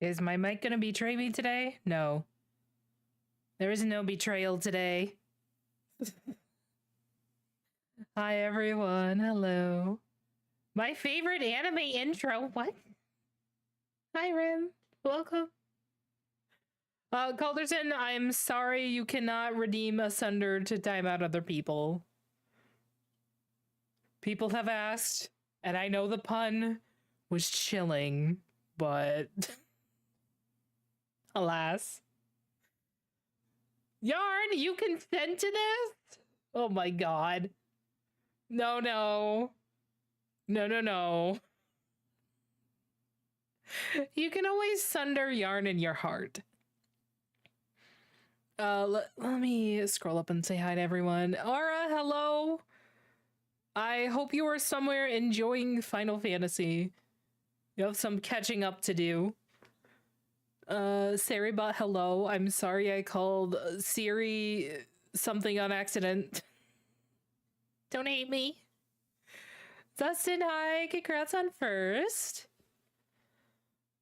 Is my mic gonna betray me today? No. There is no betrayal today. Hi everyone, hello. My favorite anime intro, what? Hi Rim, welcome. Calderson, I'm sorry you cannot redeem Asunder to time out other people. People have asked, and I know the pun was chilling, but... Alas. Yarn, you consent to this? Oh my god. No, no. No, no, no. You can always sunder Yarn in your heart. Let me scroll up and say hi to everyone. Aura, hello. I hope you are somewhere enjoying Final Fantasy. You have some catching up to do. Saribot, hello. I'm sorry I called Siri something on accident. Don't hate me. Dustin, hi. Congrats on first.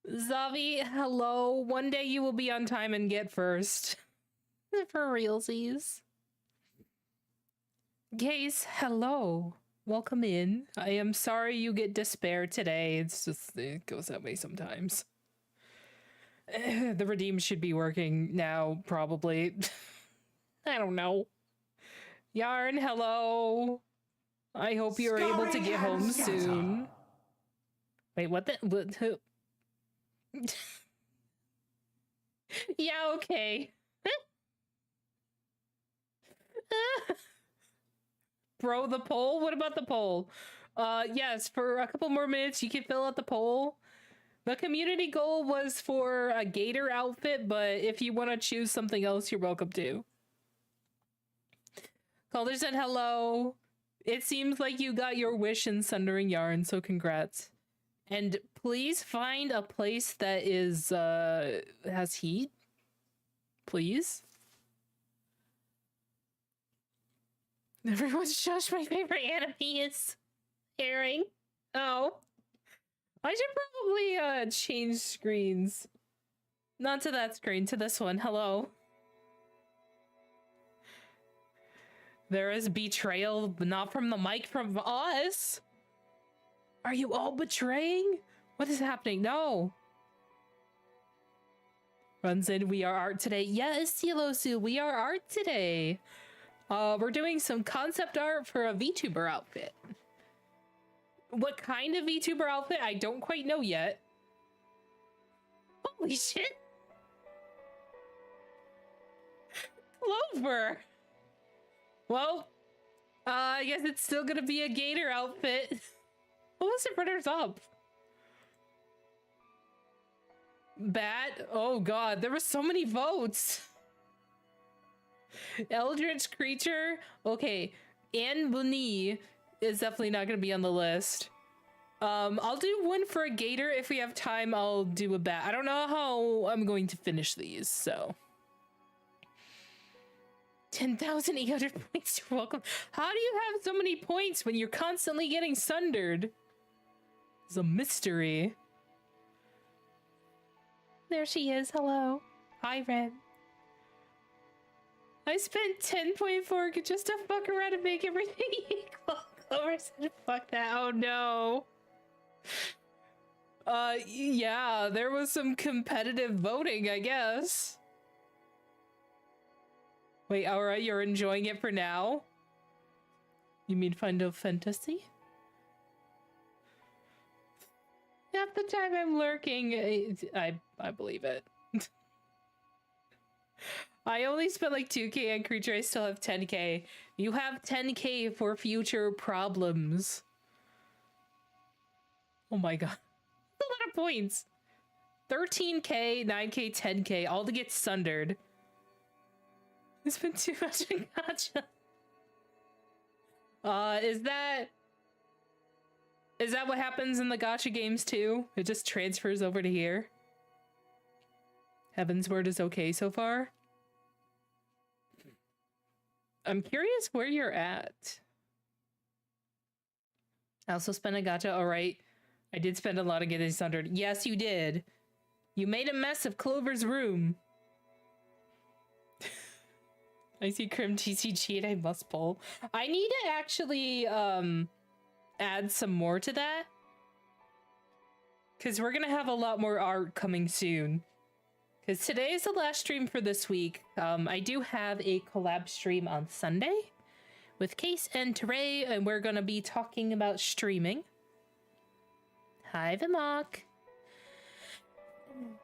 Zavi, hello. One day you will be on time and get first. For realsies. Case, hello. Welcome in. I am sorry you get despair today. It's just, it goes that way sometimes. The redeem should be working now, probably. I don't know. Yarn, hello. I hope you're able to get home soon. Wait, what the? What? Yeah, okay. Bro, the poll? What about the poll? Yes, for a couple more minutes, you can fill out the poll. The community goal was for a gator outfit, but if you want to choose something else, you're welcome to. Calder said hello. It seems like you got your wish in Sundering Yarn, so congrats. And please find a place that is, has heat. Please. Everyone shush, my favorite anime is airing. Oh. I should probably change screens. Not to that screen, to this one. Hello. There is betrayal, but not from the mic, from us. Are you all betraying? What is happening? No. Runs in, we are art today. Yes, Yellowsu, we are art today. We're doing some concept art for a VTuber outfit. What kind of VTuber outfit? I don't quite know yet. Holy shit! Clover! Well, I guess it's still gonna be a gator outfit. What was it runners up? Bat? Oh god, there were so many votes. Eldritch creature? Okay, Anne Bonny is definitely not gonna be on the list. I'll do one for a gator. If we have time, I'll do a bat. I don't know how I'm going to finish these, so. 10,800 points, you're welcome. How do you have so many points when you're constantly getting sundered? It's a mystery. There she is, hello. Hi, Ren. I spent 10.4 just to fuck around and make everything equal. Clover said fuck that, oh no. Yeah, there was some competitive voting, I guess. Wait, alright, you're enjoying it for now? You mean Final Fantasy? Half the time I'm lurking, I believe it. I only spent like 2k on creature, I still have 10k. You have 10k for future problems. Oh my god. That's a lot of points. 13k, 9k, 10k, all to get sundered. It's been too much in gacha. Is that what happens in the gacha games too? It just transfers over to here? Heavensward is okay so far? I'm curious where you're at. I also spent a gacha, alright. I did spend a lot of getting sundered. Yes, you did. You made a mess of Clover's room. I see Crim TCG and I must pull. I need to actually add some more to that. Because we're going to have a lot more art coming soon. Because today is the last stream for this week. I do have a collab stream on Sunday with Case and Teray, and we're going to be talking about streaming. Hi, Vimok.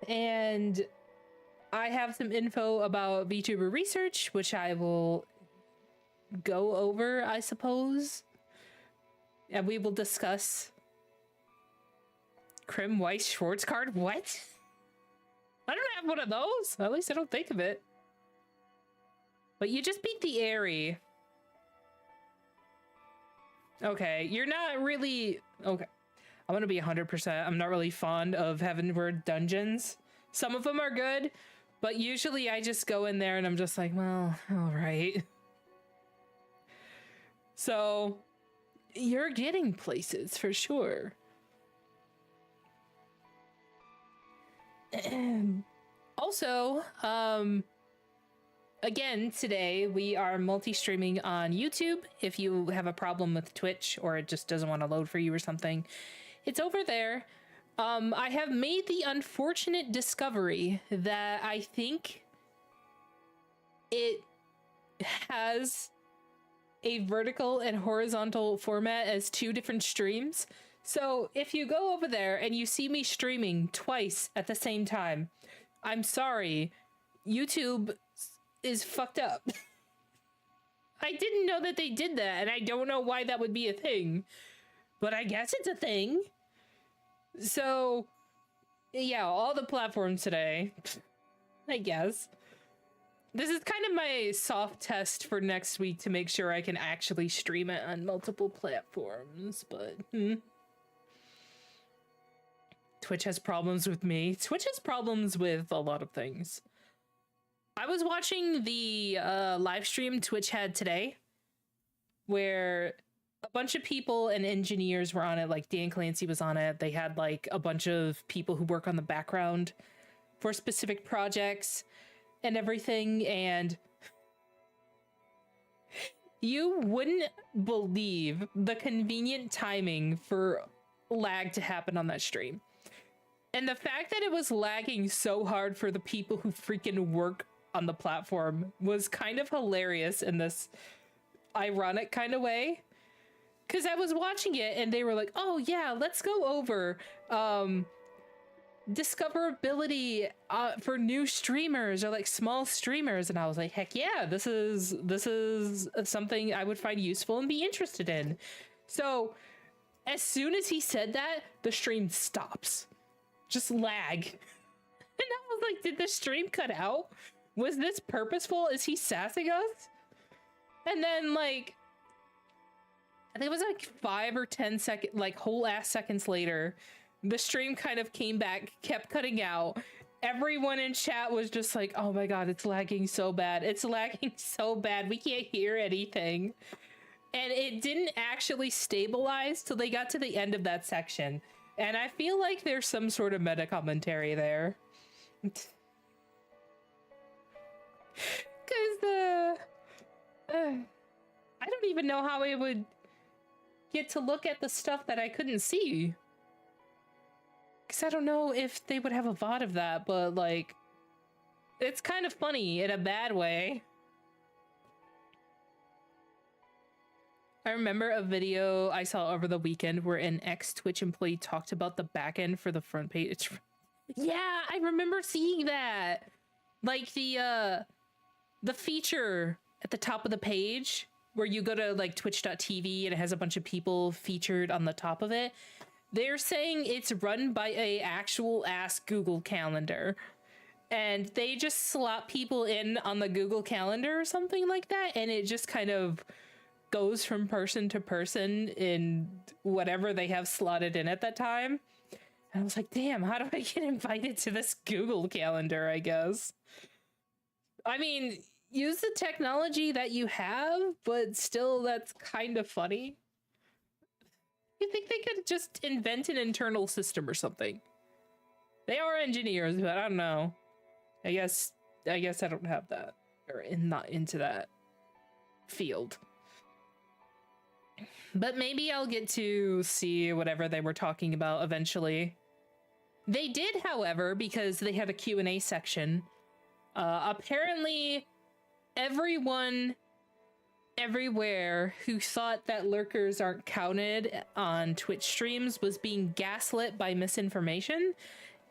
And I have some info about VTuber research, which I will go over, I suppose. And we will discuss Krim Weiss Schwartz card. What? I don't have one of those. At least I don't think of it. But you just beat the Aerie. Okay, you're not really... Okay. I'm gonna be 100%. I'm not really fond of Heavenward dungeons. Some of them are good, but usually I just go in there and I'm just like, well, all right. So you're getting places for sure. Also, again, today we are multi-streaming on YouTube. If you have a problem with Twitch or it just doesn't want to load for you or something, it's over there. I have made the unfortunate discovery that I think it has a vertical and horizontal format as two different streams. So if you go over there and you see me streaming twice at the same time, I'm sorry, YouTube is fucked up. I didn't know that they did that, and I don't know why that would be a thing, but I guess it's a thing. So, yeah, all the platforms today, I guess. This is kind of my soft test for next week to make sure I can actually stream it on multiple platforms, but Twitch has problems with me. Twitch has problems with a lot of things. I was watching the live stream Twitch had today, where a bunch of people and engineers were on it, like Dan Clancy was on it. They had like a bunch of people who work on the background for specific projects and everything, and you wouldn't believe the convenient timing for lag to happen on that stream. And the fact that it was lagging so hard for the people who freaking work on the platform was kind of hilarious in this ironic kind of way. Because I was watching it and they were like, oh yeah, let's go over discoverability for new streamers or like small streamers. And I was like, heck yeah, this is something I would find useful and be interested in. So as soon as he said that, the stream stops. Just lag. And I was like, did the stream cut out? Was this purposeful? Is he sassing us? And then like, I think it was like 5 or 10 seconds, like whole ass seconds later, the stream kind of came back, kept cutting out. Everyone in chat was just like, oh my God, it's lagging so bad. It's lagging so bad. We can't hear anything. And it didn't actually stabilize till they got to the end of that section. And I feel like there's some sort of meta commentary there. Because I don't even know how I would get to look at the stuff that I couldn't see. Because I don't know if they would have a VOD of that, but like, it's kind of funny in a bad way. I remember a video I saw over the weekend where an ex-Twitch employee talked about the backend for the front page. Yeah, I remember seeing that. Like the feature at the top of the page where you go to like twitch.tv and it has a bunch of people featured on the top of it. They're saying it's run by a actual ass Google Calendar. And they just slot people in on the Google Calendar or something like that. And it just kind of goes from person to person in whatever they have slotted in at that time. And I was like, damn, how do I get invited to this Google Calendar, I guess? I mean, use the technology that you have, but still that's kind of funny. You think they could just invent an internal system or something? They are engineers, but I don't know. I guess I don't have that, or not into that field. But maybe I'll get to see whatever they were talking about eventually. They did, however, because they had a Q&A section. Apparently, everyone everywhere who thought that lurkers aren't counted on Twitch streams was being gaslit by misinformation.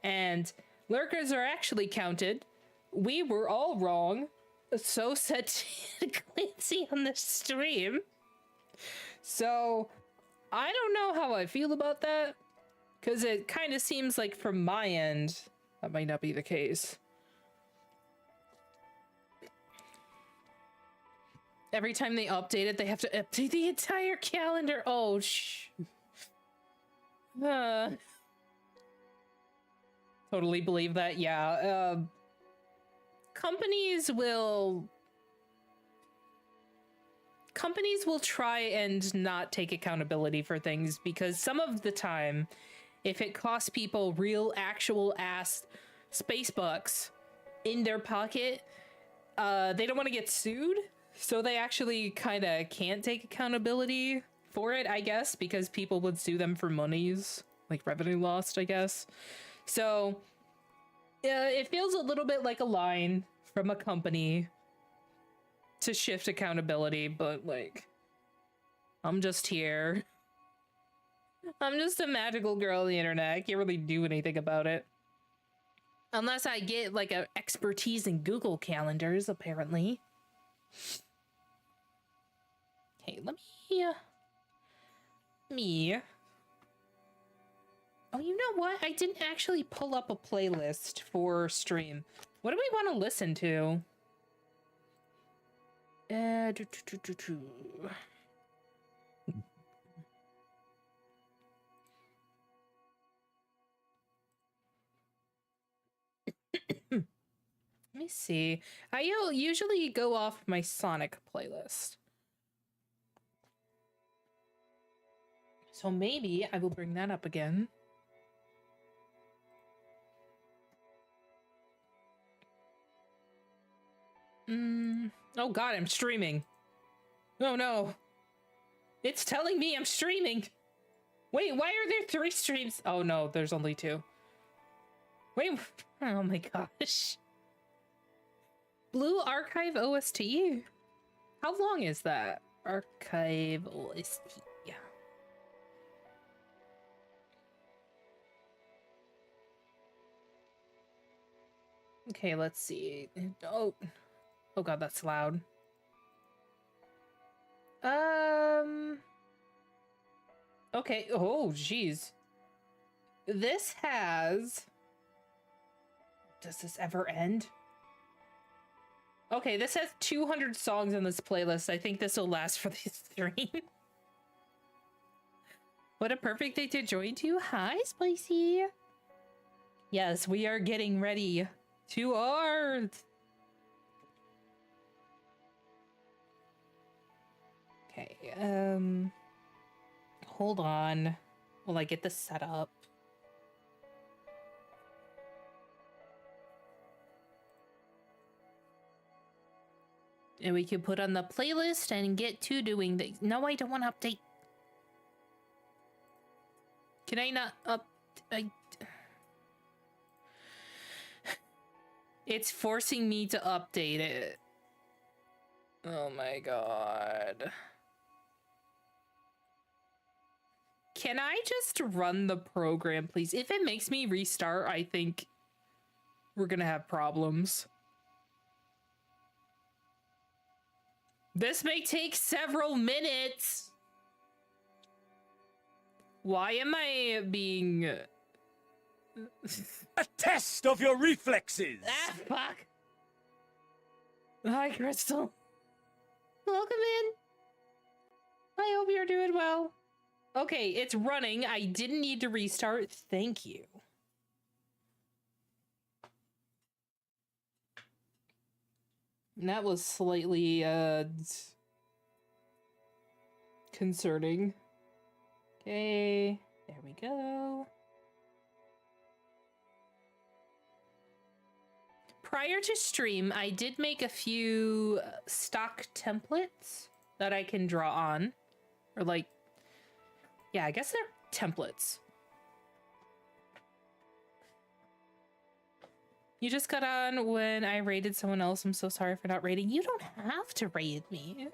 And lurkers are actually counted. We were all wrong. So said Clancy on the stream. So, I don't know how I feel about that, because it kind of seems like from my end, that might not be the case. Every time they update it, they have to update the entire calendar. Oh, totally believe that, yeah. Companies will try and not take accountability for things because some of the time, if it costs people real actual ass space bucks in their pocket, they don't want to get sued. So they actually kind of can't take accountability for it, I guess, because people would sue them for monies, like revenue lost, I guess. So it feels a little bit like a line from a company to shift accountability, but like, I'm just here. I'm just a magical girl on the internet. I can't really do anything about it. Unless I get like an expertise in Google calendars, apparently. Okay, let me... Oh, you know what? I didn't actually pull up a playlist for stream. What do we want to listen to? Let me see. I usually go off my Sonic playlist. So maybe I will bring that up again. Oh god, I'm streaming. Oh no. It's telling me I'm streaming. Wait, why are there 3 streams? Oh no, there's only 2. Wait, oh my gosh. Blue Archive OST? How long is that? Archive OST. Yeah. Okay, let's see. Oh god, that's loud. Okay. Oh, jeez. This has... Does this ever end? Okay, this has 200 songs on this playlist. I think this will last for the stream. What a perfect day to join to. Hi, Spicy. Yes, we are getting ready to art. Okay, hold on while I get this set up. And we can put on the playlist and get to doing things. No, I don't want to update. Can I not up? It's forcing me to update it. Oh my god. Can I just run the program, please? If it makes me restart, I think we're gonna have problems. This may take several minutes. Why am I being... A test of your reflexes! Ah, fuck. Hi, Crystal. Welcome in. I hope you're doing well. Okay, it's running. I didn't need to restart. Thank you. That was slightly, concerning. Okay, there we go. Prior to stream, I did make a few stock templates that I can draw on. Or like, yeah, I guess they're templates. You just got on when I raided someone else. I'm so sorry for not raiding. You don't have to raid me.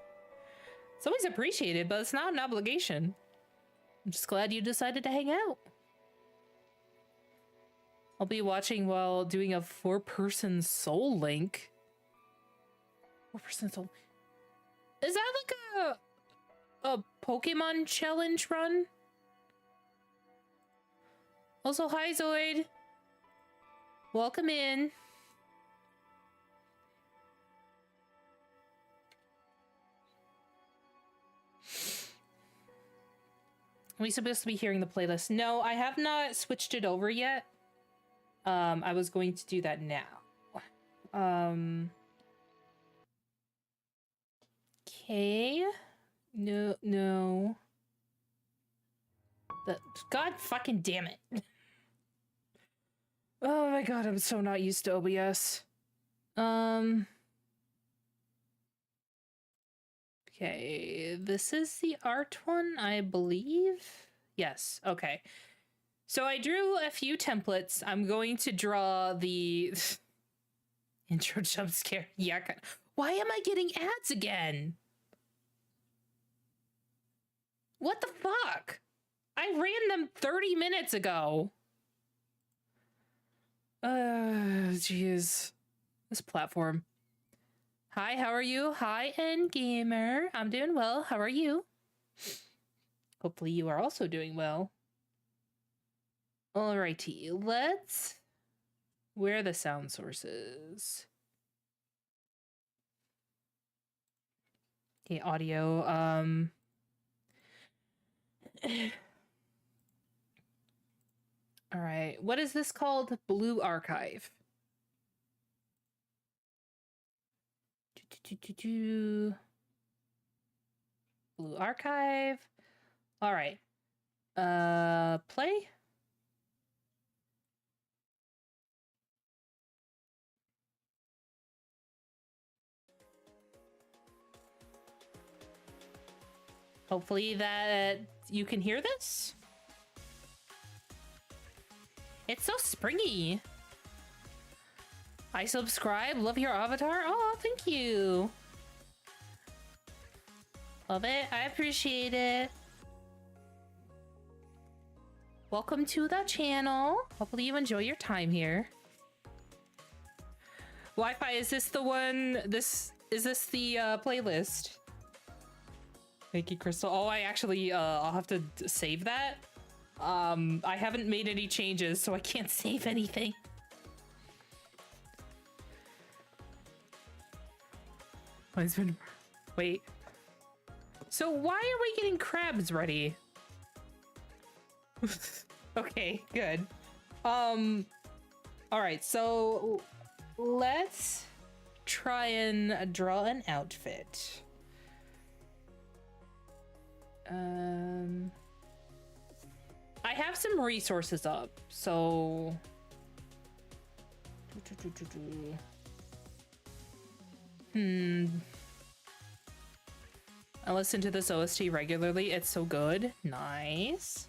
It's always appreciated, but it's not an obligation. I'm just glad you decided to hang out. I'll be watching while doing a 4-person Soul Link. 4-person Soul... Is that like a Pokemon challenge run? Also, hi Zoid. Welcome in. Are we supposed to be hearing the playlist? No, I have not switched it over yet. I was going to do that now. Okay. No. God fucking damn it. Oh my god, I'm so not used to OBS. Okay, this is the art one, I believe. Yes, okay. So I drew a few templates. I'm going to draw the intro jump scare. Yeah. Why am I getting ads again? What the fuck? I ran them 30 minutes ago. Jeez. This platform. Hi, how are you? Hi, Endgamer. I'm doing well. How are you? Hopefully you are also doing well. Alrighty, let's... Where are the sound sources? Okay, audio, Alright, what is this called? Blue Archive. Blue Archive. Alright. Play? Hopefully that you can hear this. It's so springy. I subscribe. Love your avatar. Oh, thank you. Love it. I appreciate it. Welcome to the channel. Hopefully you enjoy your time here. Wi-Fi, is this the one? Is this the playlist? Thank you, Crystal. Oh, I actually, I'll have to save that. I haven't made any changes, so I can't save anything. Wait. So why are we getting crabs ready? Okay, good. All right, so let's try and draw an outfit. I have some resources up, so I listen to this OST regularly. It's so good. Nice.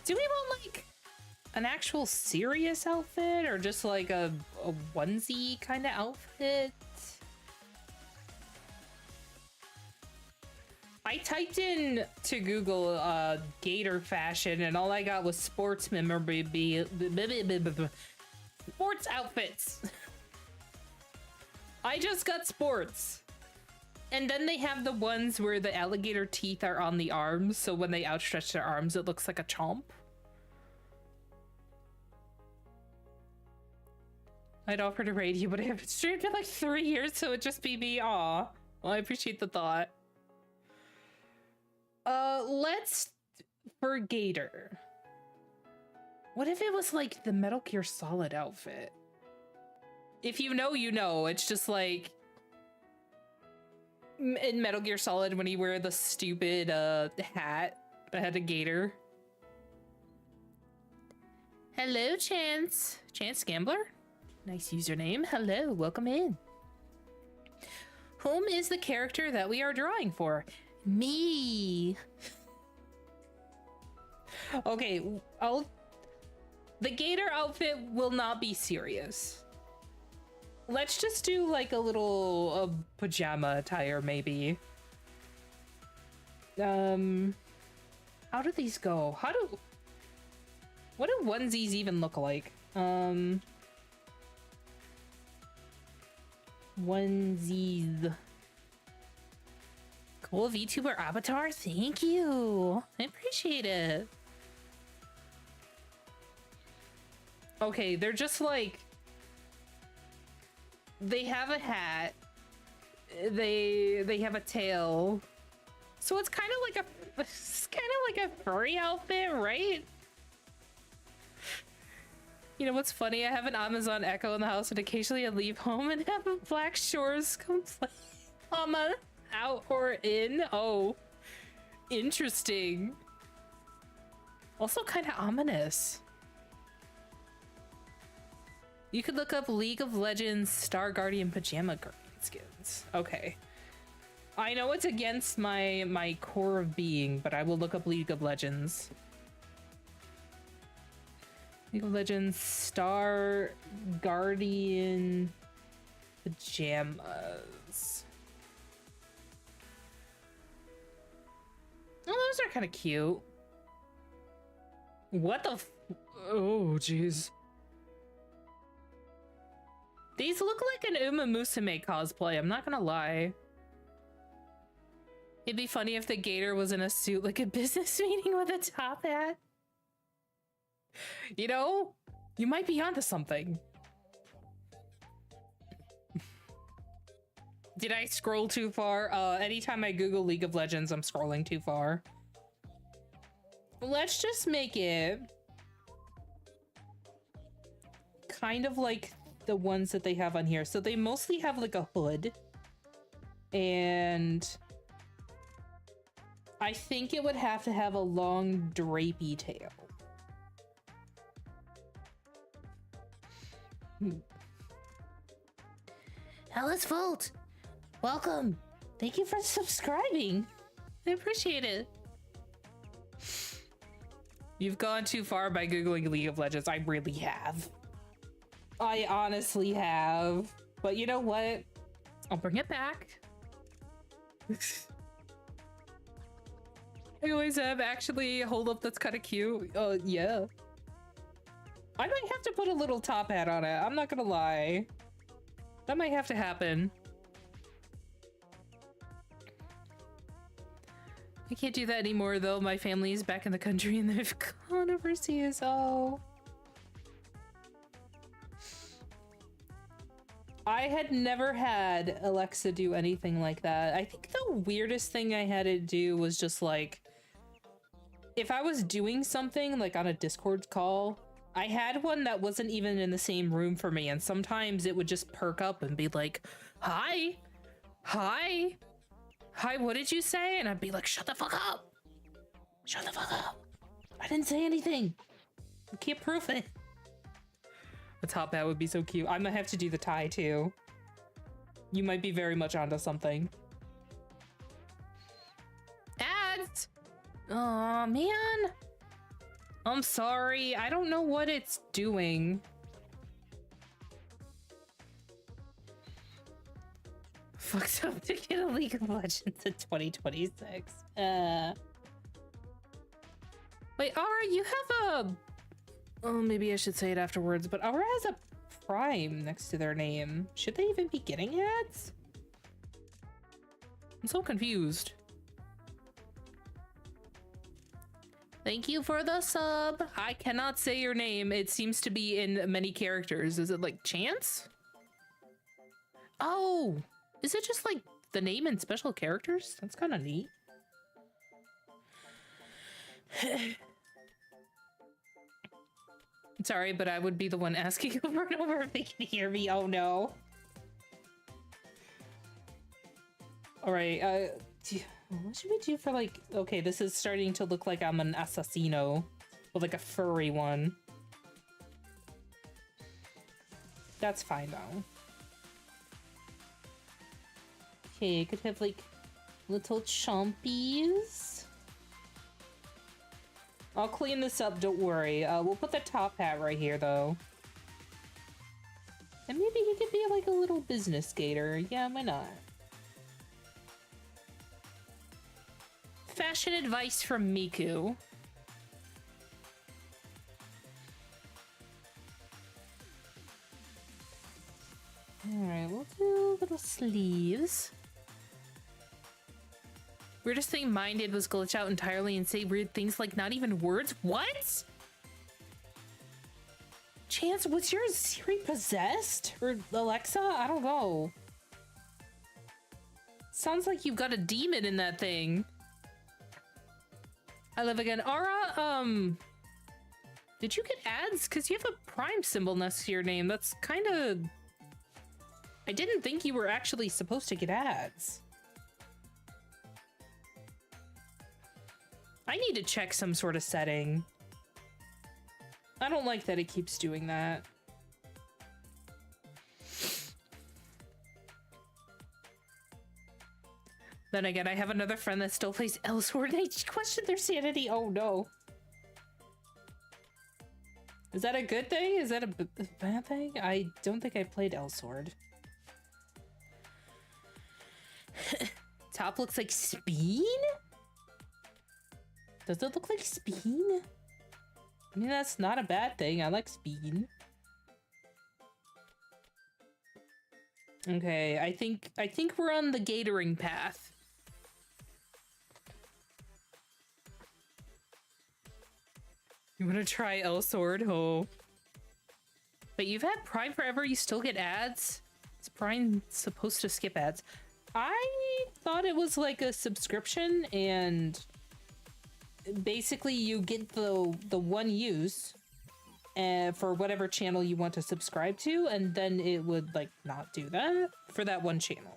Do we want like an actual serious outfit or just like a onesie kind of outfit? I typed in to Google gator fashion and all I got was sports memorabilia, sports outfits. I just got sports. And then they have the ones where the alligator teeth are on the arms, so when they outstretch their arms, it looks like a chomp. I'd offer to raid you, but I haven't streamed in like 3 years, so it'd just be me. Aw. Well, I appreciate the thought. Let's... For Gator. What if it was like the Metal Gear Solid outfit? If you know, you know. It's just like... in Metal Gear Solid when he wear the stupid hat that had a gator. Hello, Chance. Chance Gambler? Nice username. Hello, welcome in. Whom is the character that we are drawing for? Me. Okay, the gator outfit will not be serious. Let's just do like a little pajama attire, maybe. How do these go? What do onesies even look like? Onesies. Cool VTuber avatar, thank you. I appreciate it. Okay, they're just like... They have a hat. They have a tail. So it's kind of like a furry outfit, right? You know what's funny? I have an Amazon Echo in the house, and occasionally I leave home and have a Black Shores complaint. Out or in? Oh, interesting. Also kind of ominous. You could look up League of Legends Star Guardian Pajama Guardian skins. Okay. I know it's against my core of being, but I will look up League of Legends. League of Legends Star Guardian Pajamas. Oh, those are kind of cute. What the oh, jeez. These look like an Uma Musume cosplay, I'm not gonna lie. It'd be funny if the gator was in a suit like a business meeting with a top hat. You know, you might be onto something. Did I scroll too far? Anytime I Google League of Legends, I'm scrolling too far. Let's just make it kind of like the ones that they have on here. So they mostly have like a hood. And I think it would have to have a long drapey tail. Alice Volt, welcome. Thank you for subscribing. I appreciate it. You've gone too far by Googling League of Legends. I really have. I honestly have. But you know what? I'll bring it back. I always have. Actually, hold up, that's kind of cute. Yeah. I might have to put a little top hat on it. I'm not gonna lie. That might have to happen. I can't do that anymore, though. My family's back in the country and they've gone overseas. Oh. I had never had Alexa do anything like that. I think the weirdest thing I had it do was just like, if I was doing something like on a Discord call, I had one that wasn't even in the same room for me, and sometimes it would just perk up and be like, hi, hi, hi, what did you say? And I'd be like, shut the fuck up. Shut the fuck up. I didn't say anything. I can't prove it. The top hat would be so cute. I might have to do the tie too. You might be very much onto something. Ads! Aw, man. I'm sorry. I don't know what it's doing. Fucked up to get a League of Legends in 2026. Wait, Aura, you have a... Oh, maybe I should say it afterwards, but Aura has a Prime next to their name. Should they even be getting ads? I'm so confused. Thank you for the sub. I cannot say your name. It seems to be in many characters. Is it like Chance? Oh, is it just like the name and special characters? That's kind of neat. Sorry, but I would be the one asking over and over if they can hear me. Oh no. All right, what should we do for like, okay, this is starting to look like I'm an assassino, with like a furry one. That's fine though. Okay, could have like little chompies. I'll clean this up, don't worry. We'll put the top hat right here though. And maybe he could be like a little business skater. Yeah, why not? Fashion advice from Miku. Alright, we'll do little sleeves. Weirdest thing mine did was glitch out entirely and say weird things like not even words. What? Chance, was your Siri possessed? Or Alexa? I don't know. Sounds like you've got a demon in that thing. I live again. Aura, did you get ads? Because you have a Prime symbol next to your name. That's kind of... I didn't think you were actually supposed to get ads. I need to check some sort of setting. I don't like that it keeps doing that. Then again, I have another friend that still plays Elsword and I question their sanity. Oh no. Is that a good thing? Is that a bad thing? I don't think I played Elsword. Top looks like Speen? Does it look like Speen? I mean, that's not a bad thing. I like Speen. Okay, I think we're on the gatoring path. You want to try Elsword? Oh. But you've had Prime forever, you still get ads? Is Prime supposed to skip ads? I thought it was like a subscription and basically you get the one use for whatever channel you want to subscribe to, and then it would like not do that for that one channel.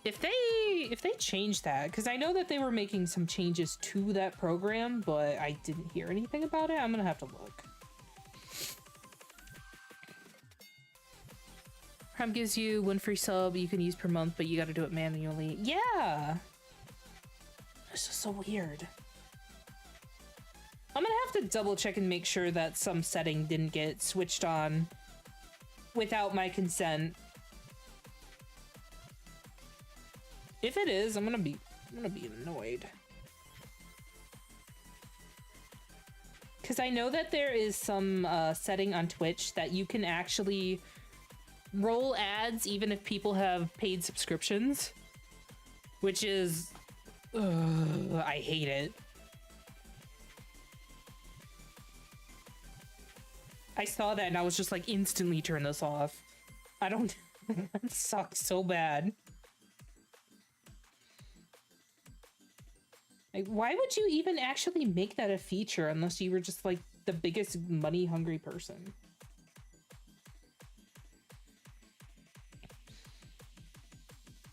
If they change that, because I know that they were making some changes to that program, but I didn't hear anything about it. I'm gonna have to look. Prime gives you one free sub you can use per month, but you gotta do it manually. Yeah! It's just so weird. I'm gonna have to double check and make sure that some setting didn't get switched on without my consent. If it is, I'm gonna be annoyed. Because I know that there is some setting on Twitch that you can actually roll ads even if people have paid subscriptions, which is, I hate it. I saw that and I was just like, instantly turn this off. I don't, that sucks so bad. Like, why would you even actually make that a feature unless you were just like the biggest money hungry person?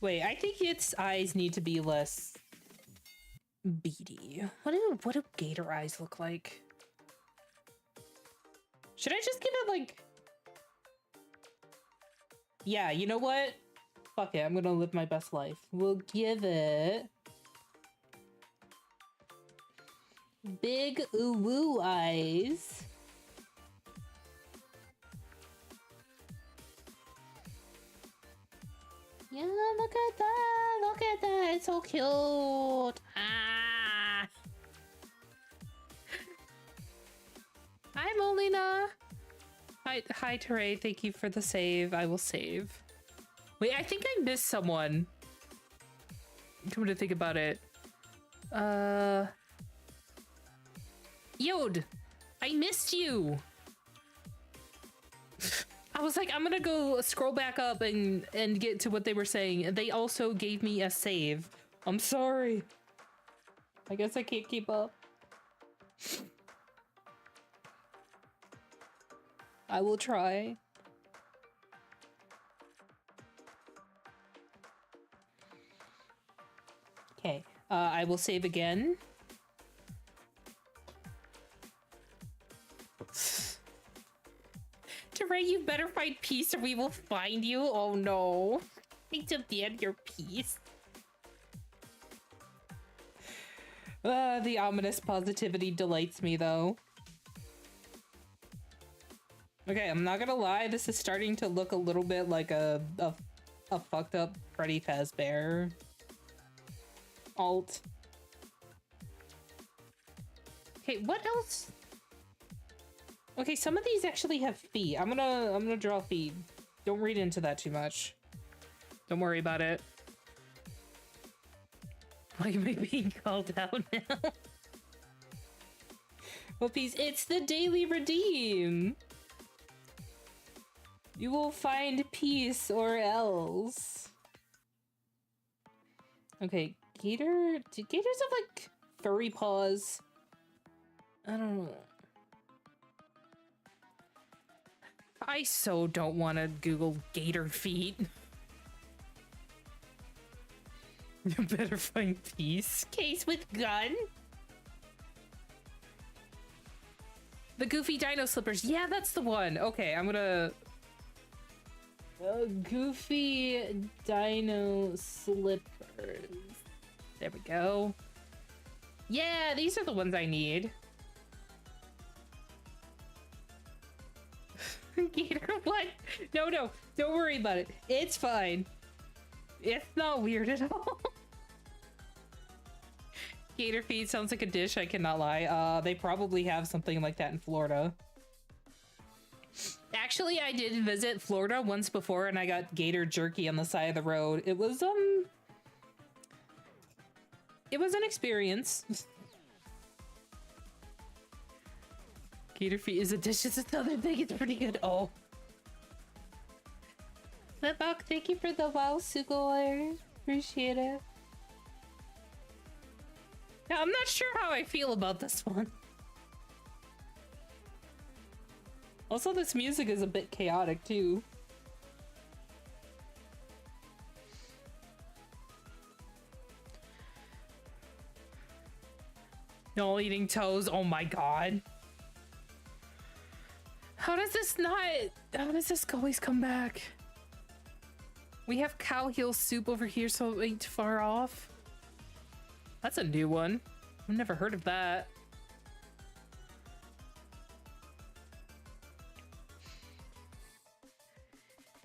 Wait, I think its eyes need to be less beady. What do gator eyes look like? Should I just give it like... Yeah, you know what? Fuck it, I'm gonna live my best life. We'll give it... big ooh-woo eyes. Yeah, look at that! Look at that! It's so cute! Ah! Hi, Molina! Hi, Teray. Thank you for the save. I will save. Wait, I think I missed someone. Come to think about it. Yod! I missed you! I was like, I'm gonna go scroll back up and get to what they were saying. They also gave me a save. I'm sorry. I guess I can't keep up. I will try. Okay, I will save again. Teray, you better find peace or we will find you. Oh no. I demand your peace. The ominous positivity delights me though. Okay, I'm not gonna lie, this is starting to look a little bit like a fucked up Freddy Fazbear alt. Okay, what else? Okay, some of these actually have feet. I'm gonna draw feet. Don't read into that too much. Don't worry about it. Why am I being called out now? Well, peace. It's the daily redeem. You will find peace or else. Okay, gator. Do gators have like furry paws? I don't know. I so don't want to Google gator feet. You better find peace. Case with gun. The goofy dino slippers. Yeah, that's the one. Okay, I'm gonna... goofy dino slippers. There we go. Yeah, these are the ones I need. Gator, what? No, no, don't worry about it. It's fine. It's not weird at all. Gator feed sounds like a dish, I cannot lie. They probably have something like that in Florida. Actually, I did visit Florida once before and I got gator jerky on the side of the road. It was an experience. Gator feet is a dish. It's another thing. It's pretty good. Oh. Flipbug, thank you for the wow, Sugoi. Appreciate it. Now, I'm not sure how I feel about this one. Also, this music is a bit chaotic, too. No eating toes. Oh my god. How does this always come back? We have cow heel soup over here, so it ain't too far off. That's a new one. I've never heard of that.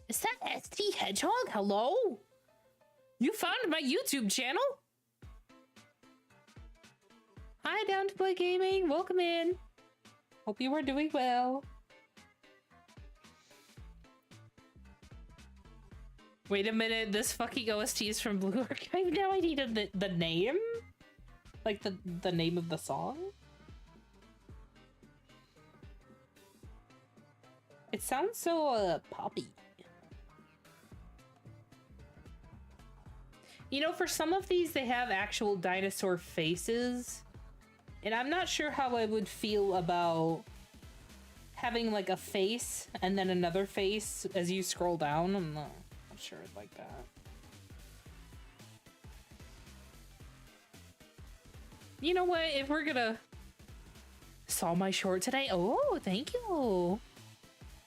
Is that SD Hedgehog? Hello? You found my YouTube channel? Hi, Down to Play Gaming. Welcome in. Hope you are doing well. Wait a minute, this fucking OST is from Blue Archive? Now I need the name? Like the name of the song? It sounds so poppy. You know, for some of these they have actual dinosaur faces. And I'm not sure how I would feel about having like a face and then another face as you scroll down. I'm not sure I'd like that. You know what? If we're gonna saw my short today, oh, thank you.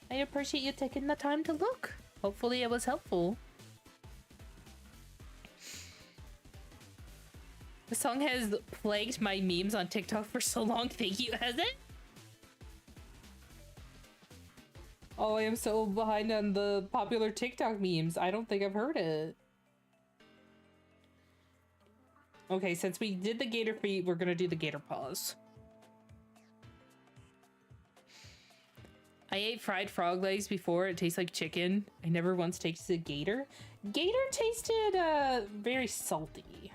I appreciate you taking the time to look. Hopefully it was helpful. The song has plagued my memes on TikTok for so long. Thank you, has it? Oh, I am so behind on the popular TikTok memes. I don't think I've heard it. Okay, since we did the gator feet, we're gonna do the gator paws. I ate fried frog legs before. It tastes like chicken. I never once tasted gator. Gator tasted very salty.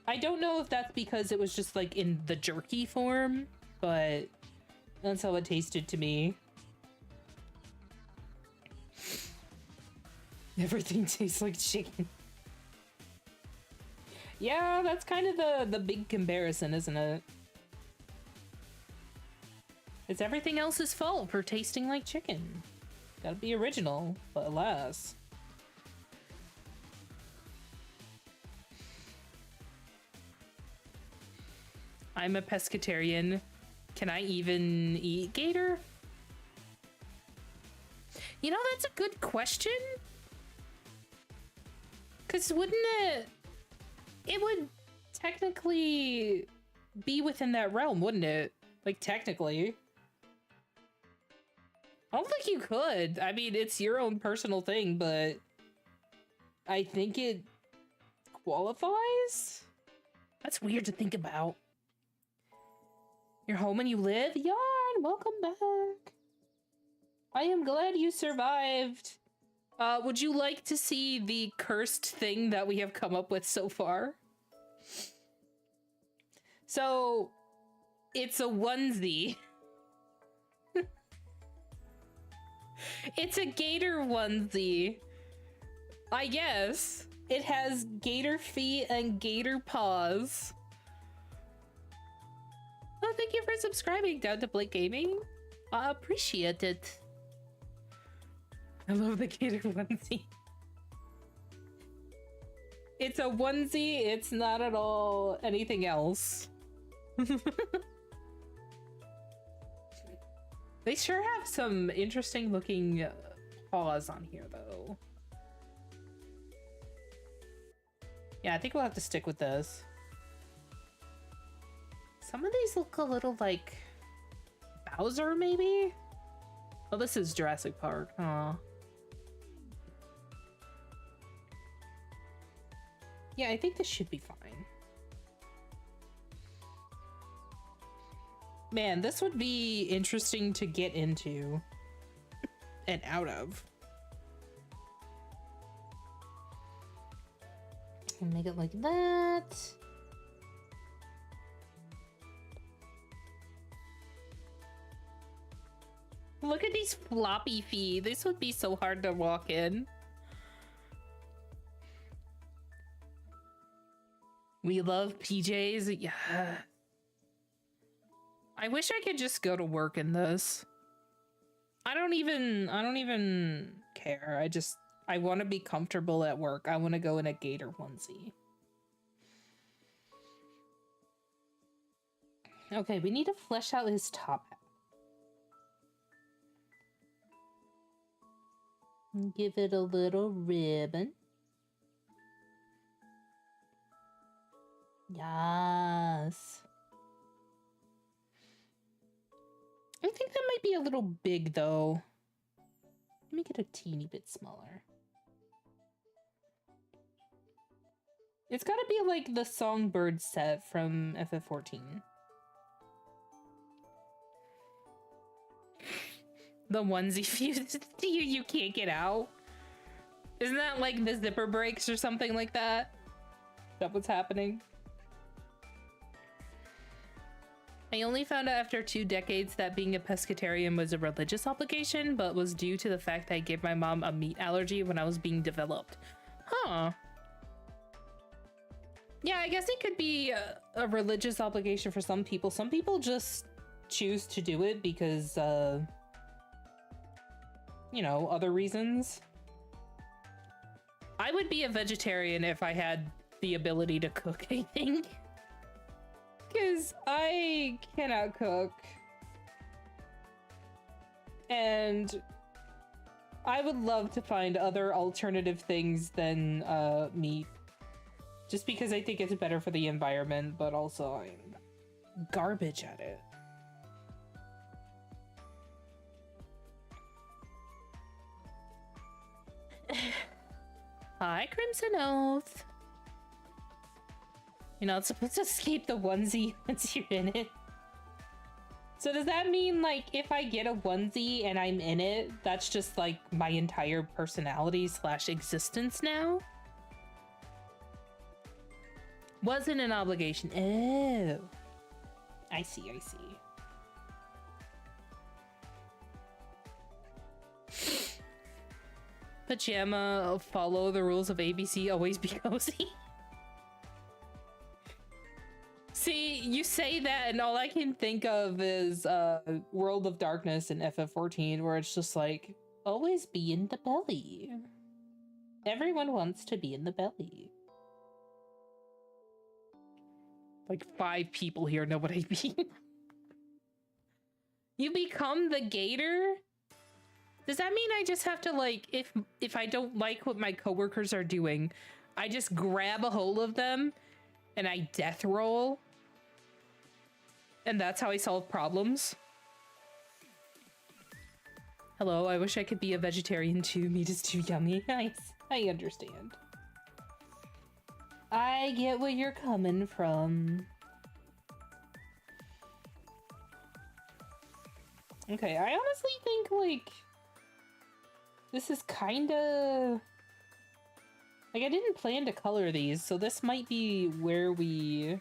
I don't know if that's because it was just like in the jerky form, but that's how it tasted to me. Everything tastes like chicken. Yeah, that's kind of the big comparison, isn't it? It's everything else's fault for tasting like chicken. Gotta be original, but alas. I'm a pescatarian. Can I even eat gator? You know, that's a good question. Because wouldn't it... It would technically be within that realm, wouldn't it? Like, technically. I don't think you could. I mean, it's your own personal thing, but I think it qualifies? That's weird to think about. You're home and you live? Yarn, welcome back. I am glad you survived. Would you like to see the cursed thing that we have come up with so far? So, it's a onesie. It's a gator onesie. I guess. It has gator feet and gator paws. Oh, thank you for subscribing, Down to Blake Gaming. I appreciate it. I love the gator onesie. It's a onesie, it's not at all anything else. They sure have some interesting looking paws on here, though. Yeah, I think we'll have to stick with this. Some of these look a little like Bowser, maybe? Oh, this is Jurassic Park. Aw. Yeah, I think this should be fine. Man, this would be interesting to get into and out of. And make it like that. Look at these floppy feet. This would be so hard to walk in. We love PJs. Yeah. I wish I could just go to work in this. I don't even care. I want to be comfortable at work. I want to go in a gator onesie. Okay, we need to flesh out his top hat. Give it a little ribbon. Yes. I think that might be a little big, though. Make it a teeny bit smaller. It's gotta be like the Songbird set from FF14. The onesie fused to you, you can't get out. Isn't that like the zipper breaks or something like that? Is that what's happening? I only found out after 2 decades that being a pescatarian was a religious obligation, but was due to the fact I gave my mom a meat allergy when I was being developed. Huh. Yeah, I guess it could be a religious obligation for some people. Some people just choose to do it because, you know, other reasons. I would be a vegetarian if I had the ability to cook, I think. Because I cannot cook. And I would love to find other alternative things than meat. Just because I think it's better for the environment, but also I'm garbage at it. Hi, Crimson Oath. You're not supposed to escape the onesie once you're in it. So does that mean, like, if I get a onesie and I'm in it, that's just, like, my entire personality / existence now? Wasn't an obligation. Oh. I see, I see. Pajama, follow the rules of ABC, always be cozy. See, you say that and all I can think of is World of Darkness in FF14, where it's just like, always be in the belly. Everyone wants to be in the belly. Like 5 people here know what I mean. You become the gator? Does that mean I just have to, like, if I don't like what my coworkers are doing, I just grab a hold of them and I death roll? And that's how I solve problems? Hello, I wish I could be a vegetarian too. Meat is too yummy. I understand. I get where you're coming from. Okay, I honestly think, like, this is kinda... Like, I didn't plan to color these, so this might be where we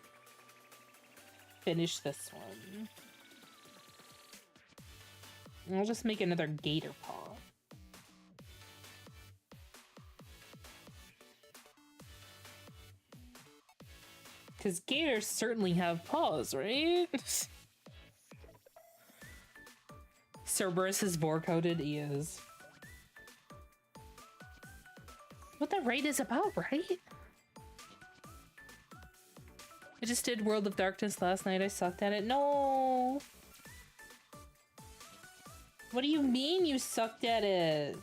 finish this one. And I'll just make another gator paw. Because gators certainly have paws, right? Cerberus is vor-coded, he is. What that raid is about, right? I just did World of Darkness last night. I sucked at it. No! What do you mean you sucked at it?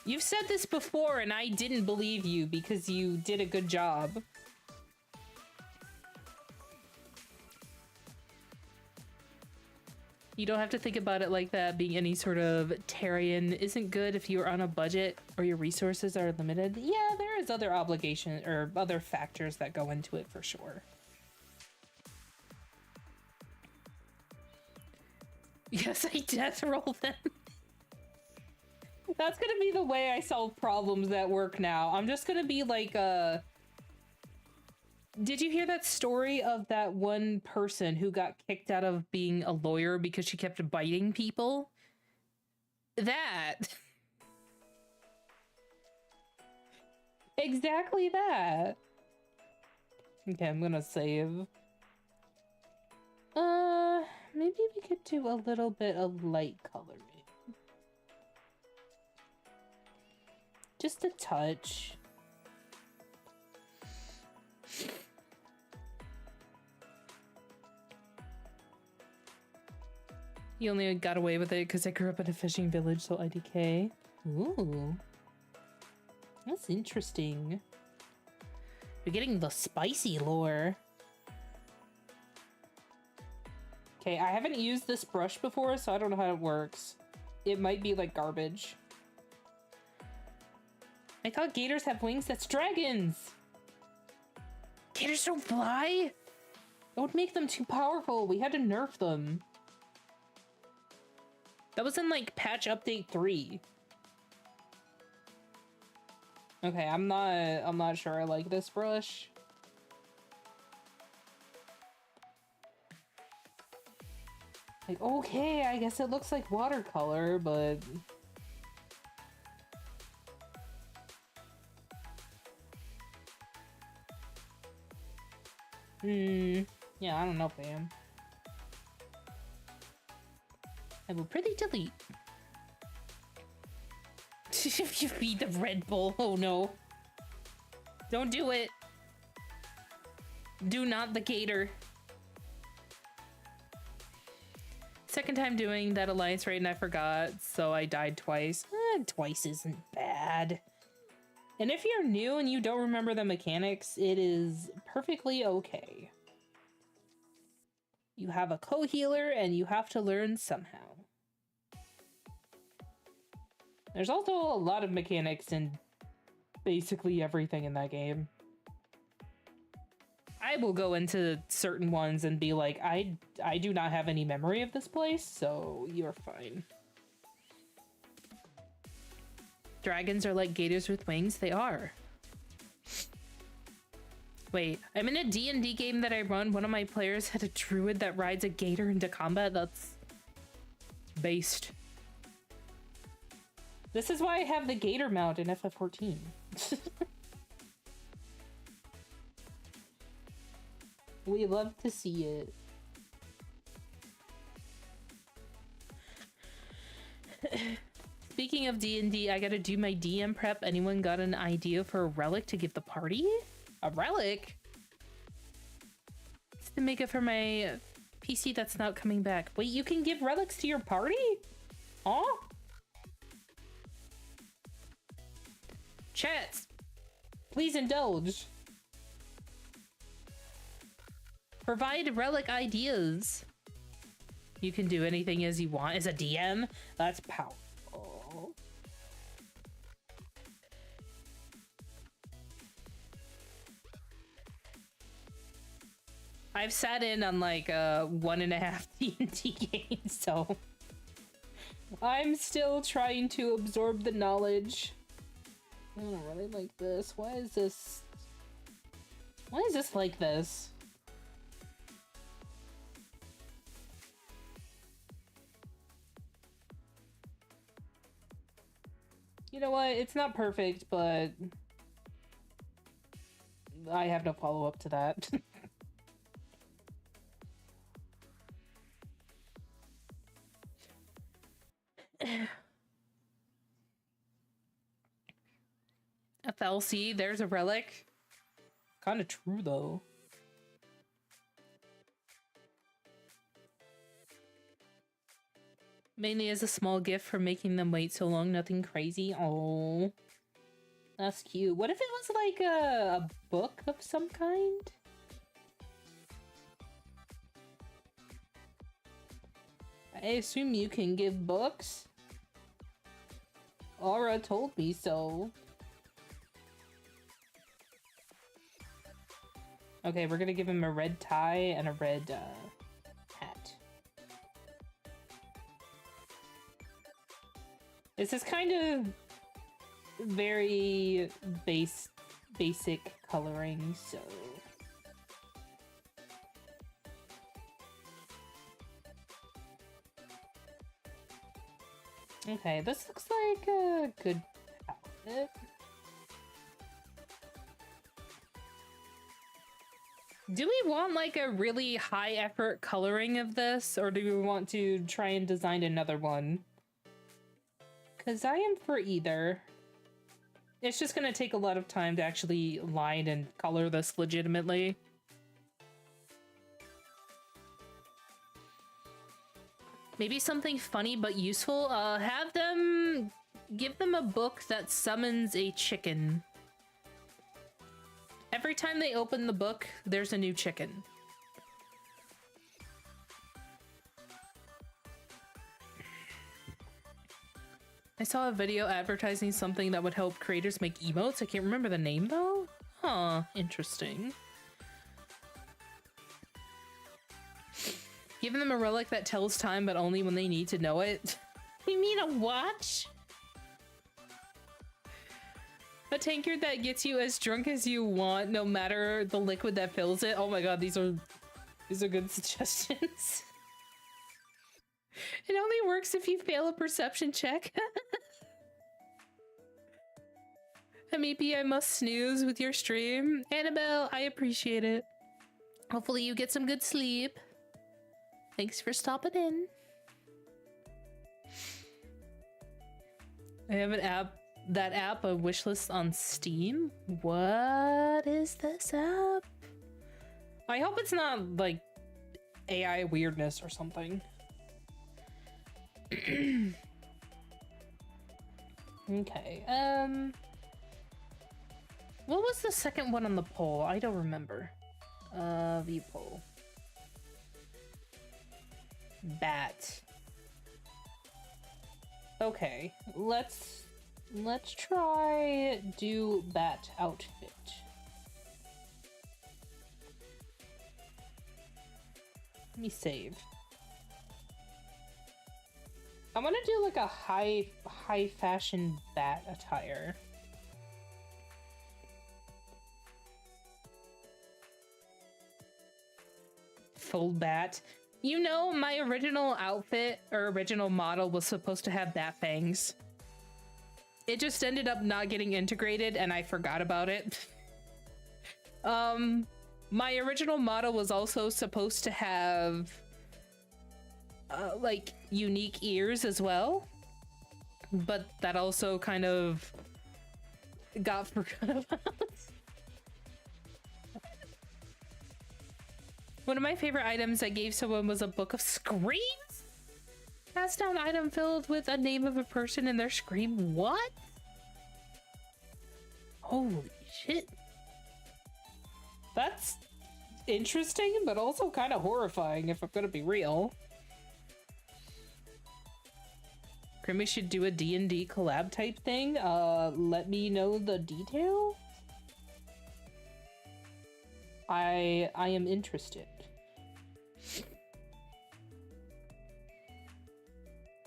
You've said this before and I didn't believe you because you did a good job. You don't have to think about it like that. Being any sort of Tarian isn't good if you're on a budget or your resources are limited. Yeah, there is other obligation or other factors that go into it for sure. Yes, I death roll them. That's gonna be the way I solve problems at work now. I'm just gonna be like, did you hear that story of that one person who got kicked out of being a lawyer because she kept biting people? That. Exactly that. Okay, I'm gonna save. Maybe we could do a little bit of light coloring. Just a touch. You only got away with it because I grew up in a fishing village, so IDK. Ooh. That's interesting. You're getting the spicy lore. Okay, I haven't used this brush before, so I don't know how it works. it might be like garbage. I thought gators have wings. That's dragons. Gators don't fly. That would make them too powerful. We had to nerf them. That was in like patch update 3. Okay, I'm not sure I like this brush. Like, okay, I guess it looks like watercolor, but yeah, I don't know, fam. I will pretty delete. If you feed the Red Bull, oh no. Don't do it. Do not the gator. Second time doing that alliance raid and I forgot, so I died twice. Twice isn't bad. And if you're new and you don't remember the mechanics, it is perfectly okay. You have a co-healer and you have to learn somehow. There's also a lot of mechanics in basically everything in that game. I will go into certain ones and be like, I do not have any memory of this place, so you're fine. Dragons are like gators with wings. They are. Wait, I'm in a D&D game that I run. One of my players had a druid that rides a gator into combat. That's based. This is why I have the gator mount in FF14. We love to see it. Speaking of D&D, I gotta do my DM prep. Anyone got an idea for a relic to give the party? A relic? It's to make it for my PC that's not coming back. Wait, you can give relics to your party? Aw? Chats, please indulge. Provide relic ideas. You can do anything as you want as a DM. That's powerful. I've sat in on like 1.5 D&D games, so I'm still trying to absorb the knowledge. I don't really like this. Why is this like this? You know what? It's not perfect, but I have no follow-up to that. FLC, there's a relic. Kind of true, though. Mainly as a small gift for making them wait so long, nothing crazy. Oh, that's cute. What if it was like a book of some kind? I assume you can give books. Aura told me so. Okay, we're gonna give him a red tie and a red hat. This is kind of very basic coloring, so... Okay, this looks like a good outfit. Do we want like a really high effort coloring of this, or do we want to try and design another one? Because I am for either. It's just gonna take a lot of time to actually line and color this legitimately. Maybe something funny but useful. Have them... give them a book that summons a chicken. Every time they open the book, there's a new chicken. I saw a video advertising something that would help creators make emotes. I can't remember the name though. Huh, interesting. Giving them a relic that tells time, but only when they need to know it. You mean a watch? A tankard that gets you as drunk as you want, no matter the liquid that fills it. Oh my god, these are good suggestions. It only works if you fail a perception check. Maybe I must snooze with your stream. Annabelle, I appreciate it. Hopefully you get some good sleep. Thanks for stopping in. I have an app, a wishlist on Steam. What is this app? I hope it's not like AI weirdness or something. Okay, what was the second one on the poll? I don't remember. View poll. Bat. Okay, let's try do bat outfit. Let me save. I want to do like a high fashion bat attire. Full bat. You know, my original outfit or original model was supposed to have bat fangs. It just ended up not getting integrated and I forgot about it. My original model was also supposed to have like unique ears as well, but that also kind of got forgotten about. One of my favorite items I gave someone was a book of screams. Pass down item filled with a name of a person and their scream. What? Holy shit. That's interesting, but also kind of horrifying if I'm gonna be real. Grimmy should do a D&D collab type thing. Let me know the detail. I am interested.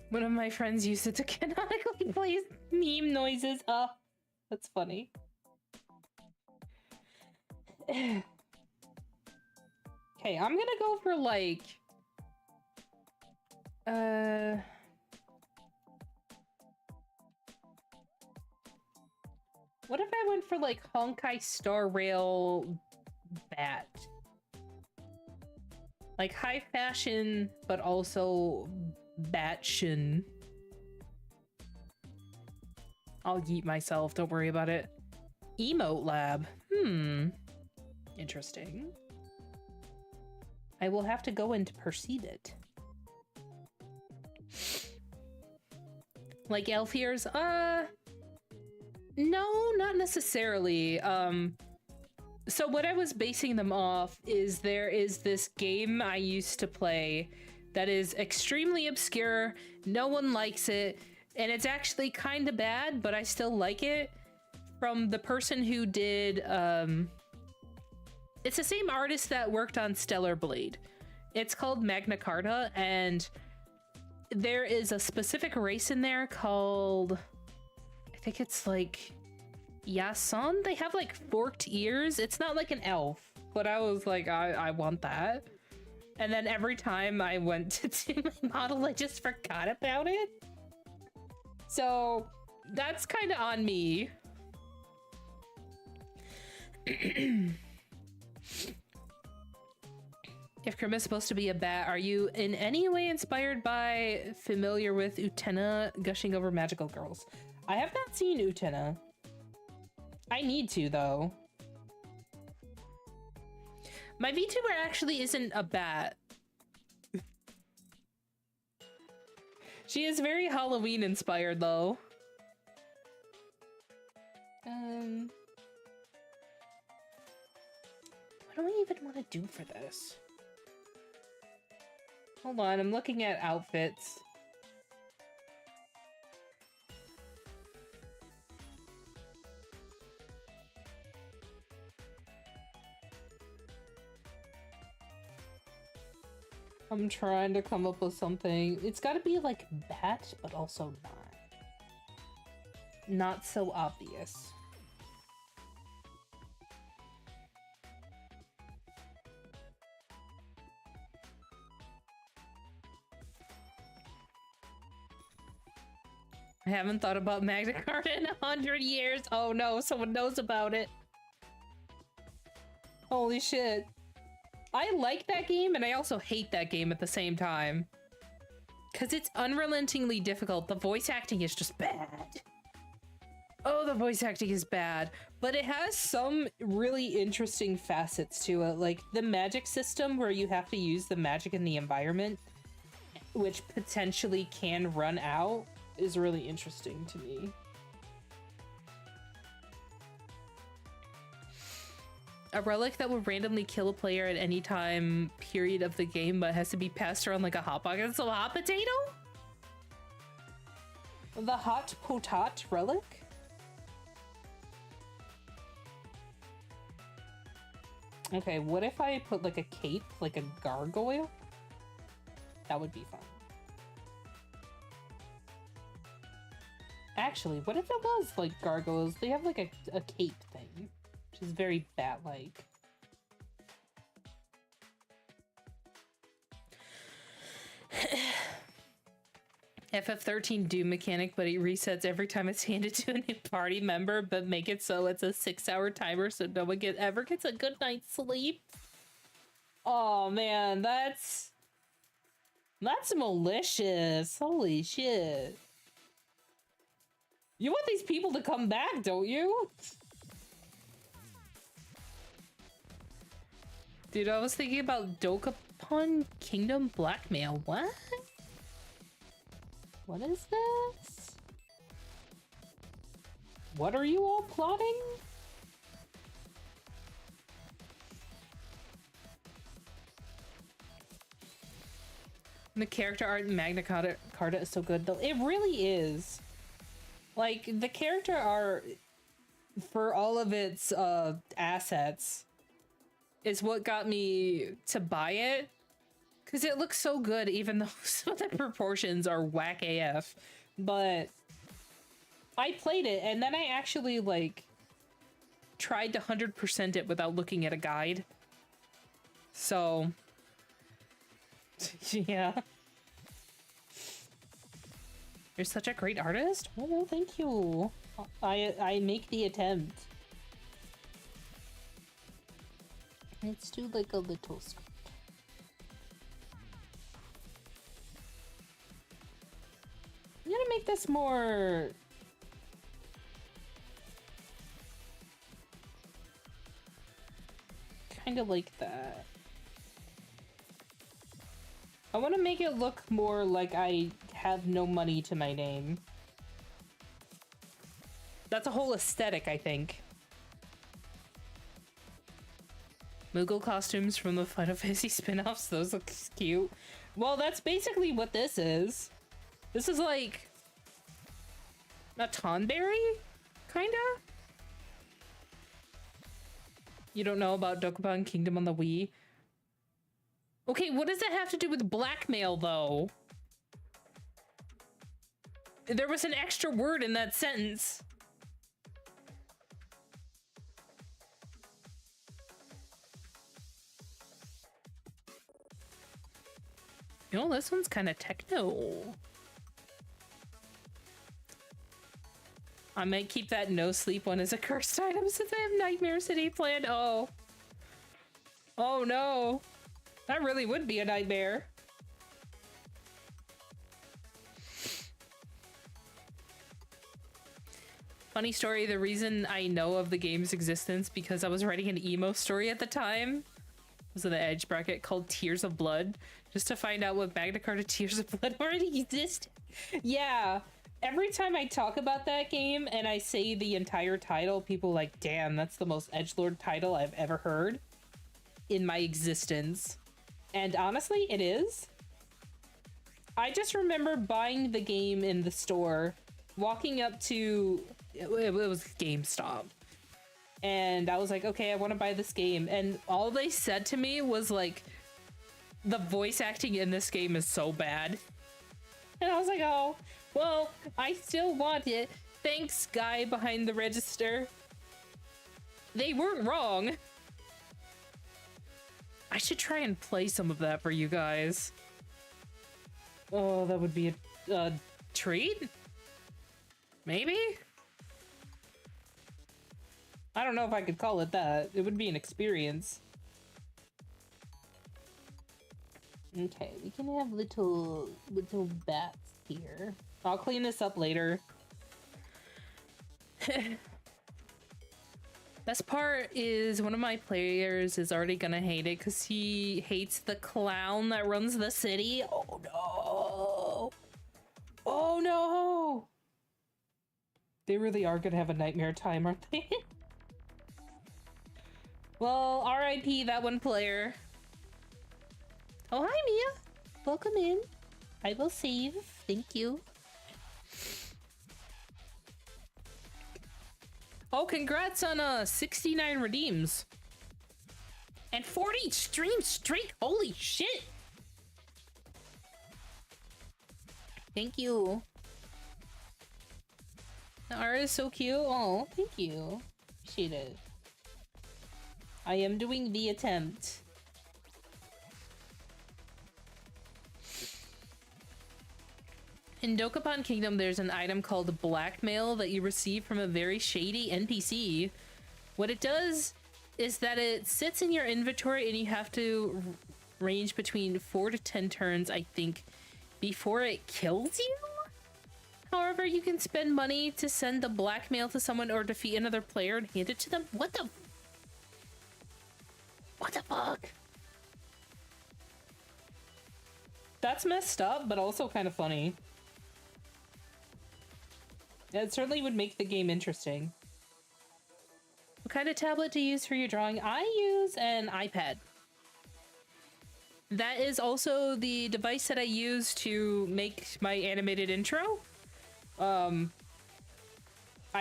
One of my friends used it to canonically play meme noises. That's funny. Okay, I'm gonna go for like... What if I went for like Honkai Star Rail bat? Like high fashion, but also batchin. I'll yeet myself, don't worry about it. Emote lab. Interesting. I will have to go and perceive it. Like elf ears? No, not necessarily. So what I was basing them off is there is this game I used to play that is extremely obscure, no one likes it, and it's actually kind of bad, but I still like it, from the person who did, it's the same artist that worked on Stellar Blade. It's called Magna Carta, and there is a specific race in there called, I think it's like Yasan. They have like forked ears. It's not like an elf, but I was like, I want that. And then every time I went to do my model, I just forgot about it. So that's kind of on me. If Krim is supposed to be a bat, are you in any way inspired by, familiar with Utena gushing over magical girls? I have not seen Utena. I need to, though. My VTuber actually isn't a bat. She is very Halloween inspired, though. What do I even want to do for this? Hold on, I'm looking at outfits. I'm trying to come up with something. It's gotta be like bat, but also not. Not so obvious. I haven't thought about Magna Carta in 100 years. Oh no, someone knows about it. Holy shit. I like that game, and I also hate that game at the same time. Because it's unrelentingly difficult. The voice acting is just bad. Oh, the voice acting is bad. But it has some really interesting facets to it. Like the magic system where you have to use the magic in the environment, which potentially can run out, is really interesting to me. A relic that will randomly kill a player at any time period of the game, but has to be passed around like a hot pocket. So a hot potato? The hot potat relic? Okay, what if I put like a cape, like a gargoyle? That would be fun. Actually, what if it was like gargoyles? They have like a cape thing, which is very bat-like. FF13 Doom mechanic, but it resets every time it's handed to a new party member, but make it so it's a 6-hour timer so no one ever gets a good night's sleep. Oh man, that's malicious. Holy shit. You want these people to come back, don't you? Dude, I was thinking about Dokapon Kingdom blackmail. What? What is this? What are you all plotting? The character art in Magna Carta is so good, though. It really is. Like, the character art, for all of its assets, is what got me to buy it. Because it looks so good, even though some of the proportions are whack AF. But I played it, and then I actually, like, tried to 100% it without looking at a guide. So, yeah. You're such a great artist? Oh, no, thank you. I make the attempt. Let's do, like, a little script. I'm gonna make this more... kind of like that. I want to make it look more like I have no money to my name. That's a whole aesthetic, I think. Moogle costumes from the Final Fantasy spin-offs, those look cute. Well, that's basically what this is. This is like a Tonberry, kinda? You don't know about Dokapon Kingdom on the Wii? Okay, what does that have to do with blackmail, though? There was an extra word in that sentence. You know, this one's kind of techno. I might keep that no sleep one as a cursed item since I have Nightmare City planned. Oh. Oh no. That really would be a nightmare. Funny story, the reason I know of the game's existence because I was writing an emo story at the time. It was in the Edge bracket called Tears of Blood, just to find out what Magna Carta Tears of Blood already existed. Yeah. Every time I talk about that game and I say the entire title, people are like, damn, that's the most edgelord title I've ever heard in my existence. And honestly, it is. I just remember buying the game in the store, walking up to, it was GameStop. And I was like, okay, I want to buy this game. And all they said to me was like, the voice acting in this game is so bad. And I was like, oh, well, I still want it. Thanks, guy behind the register. They weren't wrong. I should try and play some of that for you guys. Oh, that would be a treat? Maybe? I don't know if I could call it that. It would be an experience. Okay, we can have little bats here. I'll clean this up later. Best part is one of my players is already gonna hate it because he hates the clown that runs the city. Oh no! Oh no! They really are gonna have a nightmare time, aren't they? Well, RIP that one player. Oh, hi, Mia. Welcome in. I will save. Thank you. Oh, congrats on 69 redeems. And 40 streams straight. Holy shit. Thank you. The art is so cute. Oh, thank you. Appreciate it. I am doing the attempt. In Dokapon Kingdom, there's an item called Blackmail that you receive from a very shady NPC. What it does is that it sits in your inventory and you have to range between 4 to 10 turns, I think, before it kills you? However, you can spend money to send the blackmail to someone or defeat another player and hand it to them. What the fuck? That's messed up, but also kind of funny. It certainly would make the game interesting. What kind of tablet do you use for your drawing? I use an iPad. That is also the device that I use to make my animated intro. I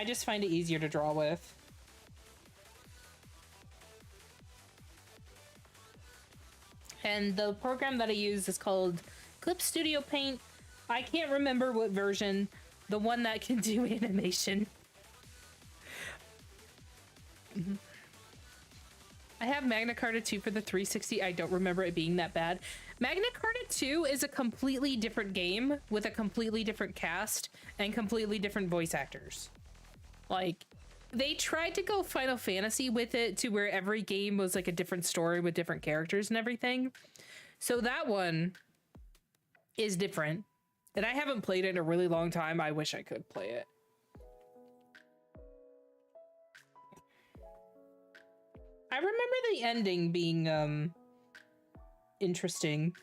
just find it easier to draw with. And the program that I use is called Clip Studio Paint. I can't remember what version. The one that can do animation. I have Magna Carta 2 for the 360. I don't remember it being that bad. Magna Carta 2 is a completely different game with a completely different cast and completely different voice actors. Like, they tried to go Final Fantasy with it to where every game was like a different story with different characters and everything. So that one is different. And I haven't played it in a really long time. I wish I could play it. I remember the ending being interesting.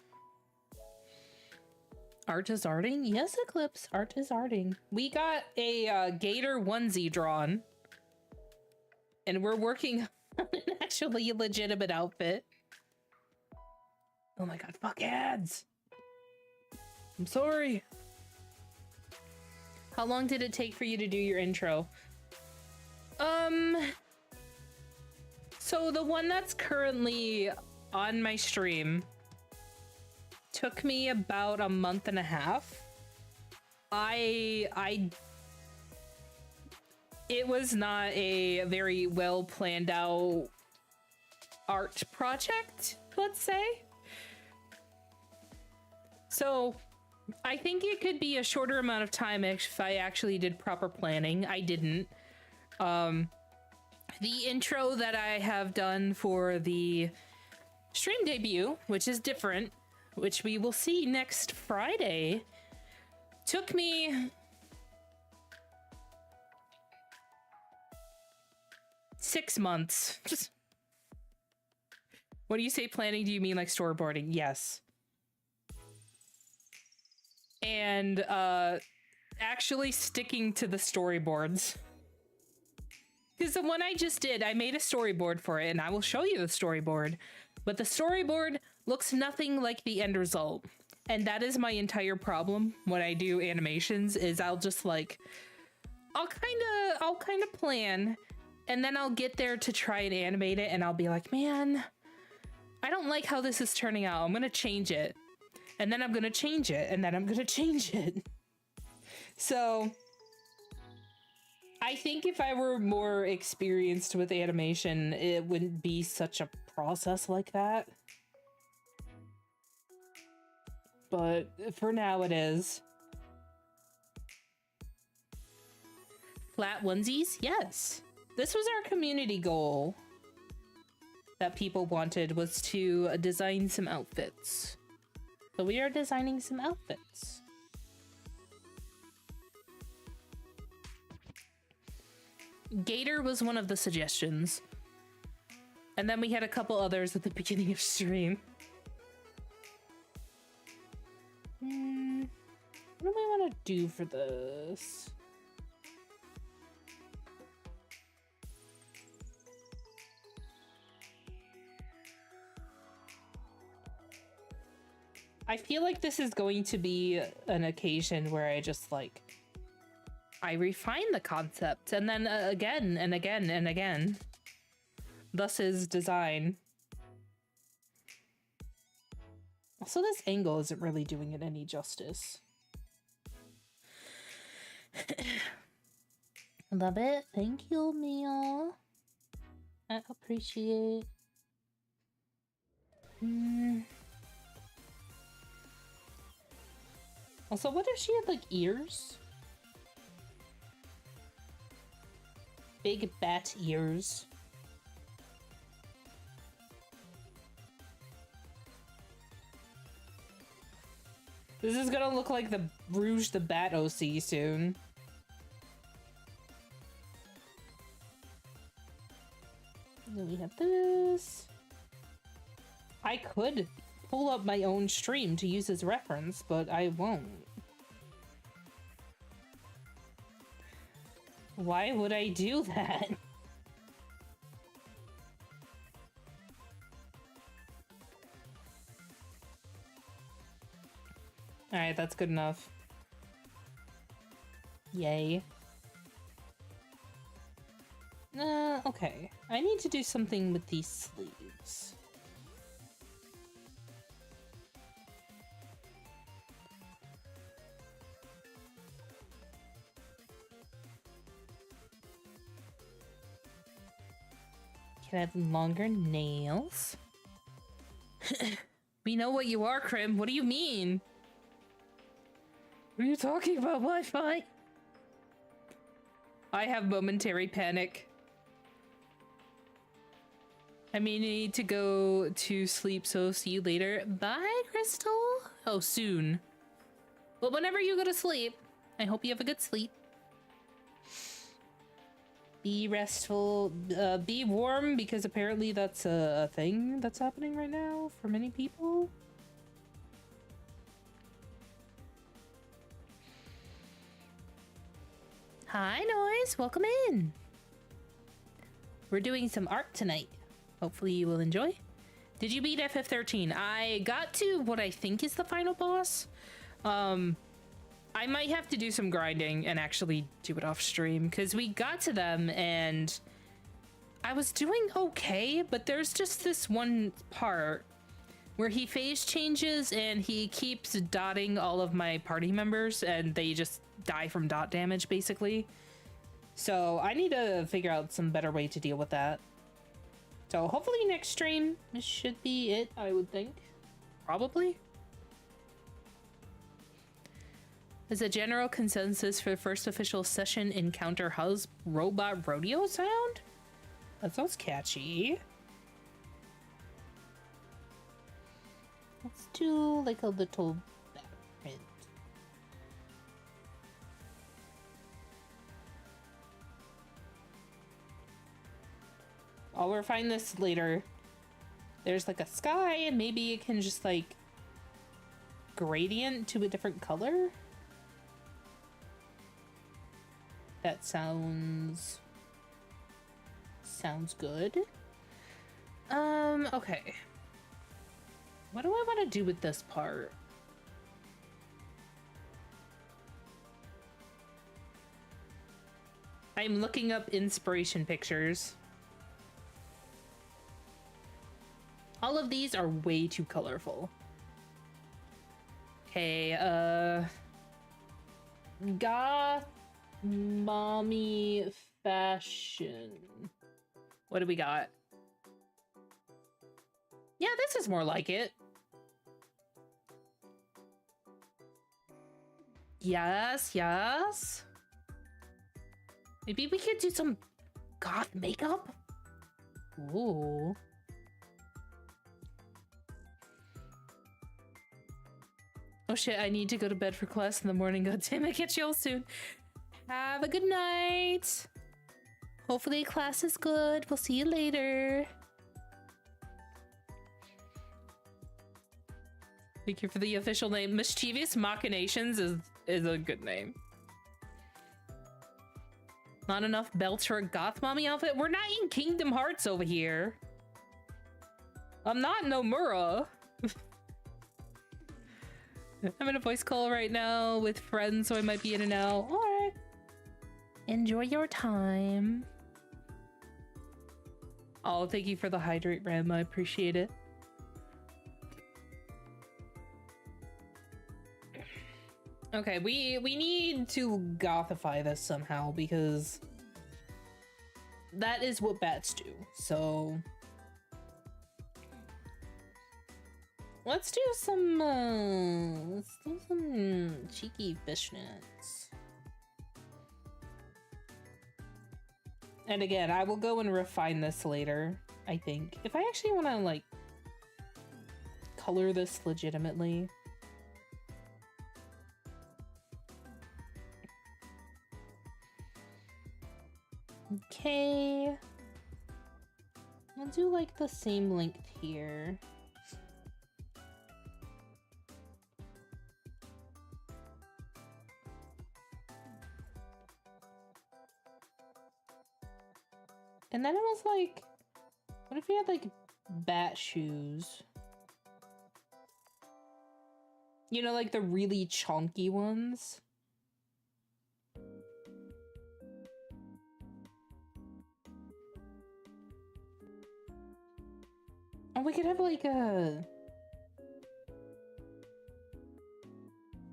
Art is arting? Yes, Eclipse. Art is arting. We got a gator onesie drawn. And we're working on an actually legitimate outfit. Oh my god, fuck ads! I'm sorry. How long did it take for you to do your intro? So the one that's currently on my stream took me about a month and a half. It was not a very well planned out art project, let's say. So I think it could be a shorter amount of time if I actually did proper planning. I didn't. The intro that I have done for the stream debut, which is different, which we will see next Friday, took me 6 months. When you say planning, do you mean like storyboarding? Yes. And actually sticking to the storyboards. Because the one I just did, I made a storyboard for it, and I will show you the storyboard. But the storyboard looks nothing like the end result. And that is my entire problem when I do animations, is I'll just like, I'll kind of plan, and then I'll get there to try and animate it, and I'll be like, man, I don't like how this is turning out. I'm gonna change it. And then I'm gonna change it. And then I'm gonna change it. So I think if I were more experienced with animation, it wouldn't be such a process like that. But for now it is. Flat onesies? Yes. This was our community goal that people wanted, was to design some outfits. So we are designing some outfits. Gator was one of the suggestions. And then we had a couple others at the beginning of stream. What do I want to do for this? I feel like this is going to be an occasion where I just like, I refine the concept and then again and again and again. Thus is design. Also, this angle isn't really doing it any justice. Love it. Thank you, Mia. I appreciate. Also, what if she had like ears? Big bat ears. This is gonna look like the Rouge the Bat OC soon. Then we have this. I could pull up my own stream to use as reference, but I won't. Why would I do that? Alright, that's good enough. Yay. Okay. I need to do something with these sleeves. Can I have longer nails? We know what you are, Crim. What do you mean? What are you talking about, Wi-Fi? I have momentary panic. I may need to go to sleep, so see you later. Bye, Crystal. Oh, soon. But whenever you go to sleep, I hope you have a good sleep. Be restful, be warm, because apparently that's a thing that's happening right now for many people. Hi, Noise. Welcome in. We're doing some art tonight. Hopefully you will enjoy. Did you beat FF13? I got to what I think is the final boss. I might have to do some grinding and actually do it off stream, because we got to them and I was doing okay, but there's just this one part where he phase changes and he keeps dotting all of my party members and they just die from dot damage, basically. So I need to figure out some better way to deal with that. So hopefully next stream, this should be it, I would think. Probably. As a general consensus for the first official session encounter, how's Robot Rodeo sound? That sounds catchy. Let's do like a little back print. I'll refine this later. There's like a sky and maybe it can just like gradient to a different color. That sounds good. Okay. What do I want to do with this part? I'm looking up inspiration pictures. I'll All of these are way too colorful. Okay, goth mommy fashion. What do we got? Yeah, this is more like it. Yes, yes. Maybe we could do some goth makeup? Ooh. Oh shit, I need to go to bed for class in the morning. God damn it, catch y'all soon. Have a good night. Hopefully class is good. We'll see you later. Thank you for the official name. Mischievous Machinations is a good name. Not enough belts for a goth mommy outfit? We're not in Kingdom Hearts over here. I'm not Nomura. I'm in a voice call right now with friends, so I might be in and out. Alright. Enjoy your time. Oh, thank you for the hydrate, Ram. I appreciate it. Okay, we need to gothify this somehow because that is what bats do. So let's do some cheeky fishnets. And again, I will go and refine this later, I think. If I actually want to like color this legitimately. Okay. I'll do like the same length here. And then it was like, what if we had like bat shoes? You know, like the really chunky ones? Oh, we could have like a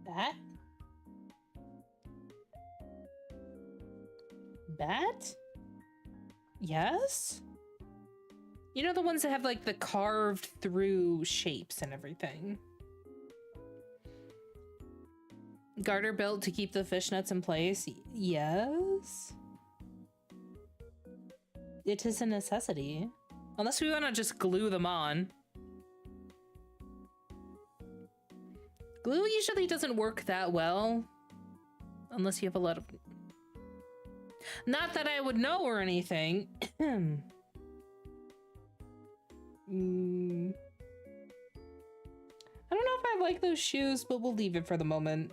bat? Bat? Yes? You know the ones that have like the carved through shapes and everything. Garter belt to keep the fishnets in place? Yes? It is a necessity. Unless we want to just glue them on. Glue usually doesn't work that well. Unless you have a lot of... Not that I would know or anything. I don't know if I like those shoes, but we'll leave it for the moment.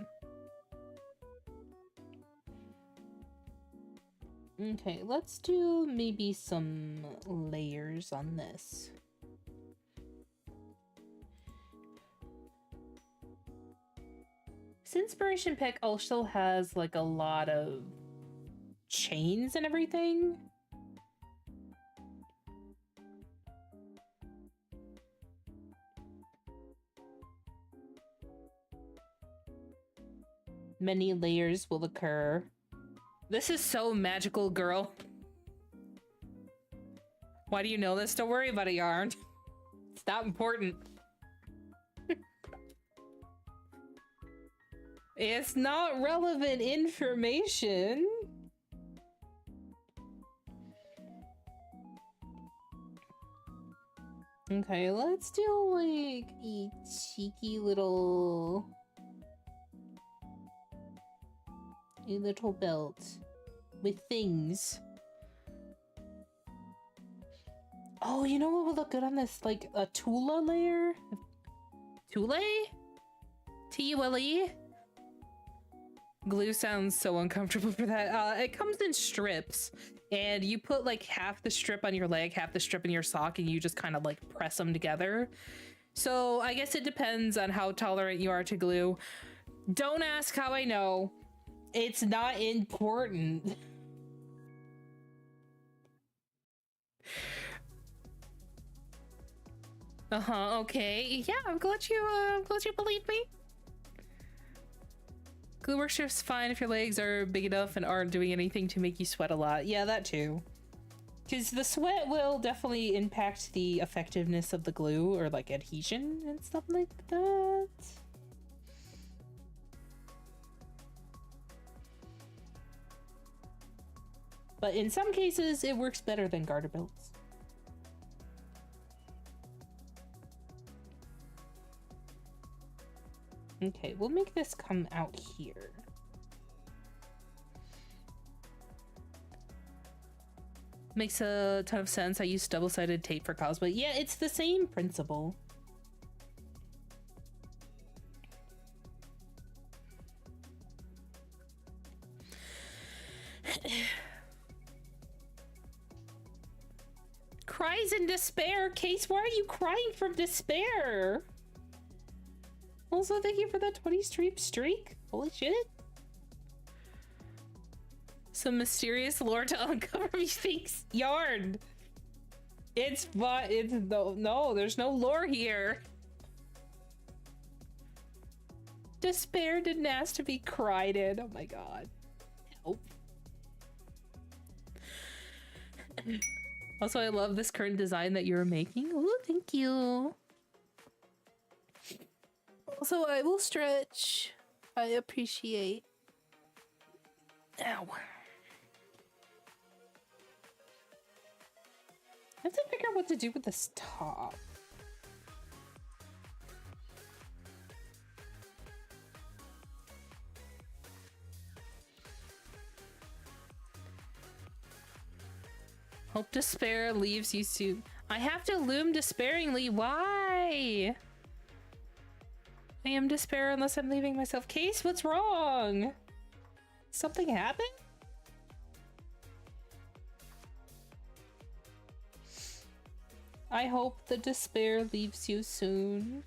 Okay, let's do maybe some layers on this. This inspiration pick also has like a lot of chains and everything. Many layers will occur. This is so magical, girl. Why do you know this? Don't worry about it, Yarn. It's not important. It's not relevant information. Okay, let's do like a cheeky little... a little belt with things. Oh, you know what would look good on this? Like a Tula layer? Tule? T-U-L-E? Glue sounds so uncomfortable for that. It comes in strips, and you put like half the strip on your leg, half the strip in your sock, and you just kind of like press them together. So I guess it depends on how tolerant you are to glue. Don't ask how I know. It's not important. Okay. Yeah, I'm glad you believe me. Glue works just fine if your legs are big enough and aren't doing anything to make you sweat a lot. Yeah, that too. Because the sweat will definitely impact the effectiveness of the glue or like adhesion and stuff like that. But in some cases, it works better than garter belts. Okay, we'll make this come out here. Makes a ton of sense. I use double-sided tape for cosplay. Yeah, it's the same principle. Cries in despair. Case, why are you crying from despair? Also, thank you for that 20 streak. Holy shit. Some mysterious lore to uncover methinks yarn. It's no, there's no lore here. Despair didn't ask to be cried in. Oh my god. Help. Also, I love this current design that you're making. Oh, thank you. Also, I will stretch. I appreciate. Ow. I have to figure out what to do with this top. Hope despair leaves you soon. I have to loom despairingly. Why? I am despair unless I'm leaving myself. Case, what's wrong? Something happened? I hope the despair leaves you soon.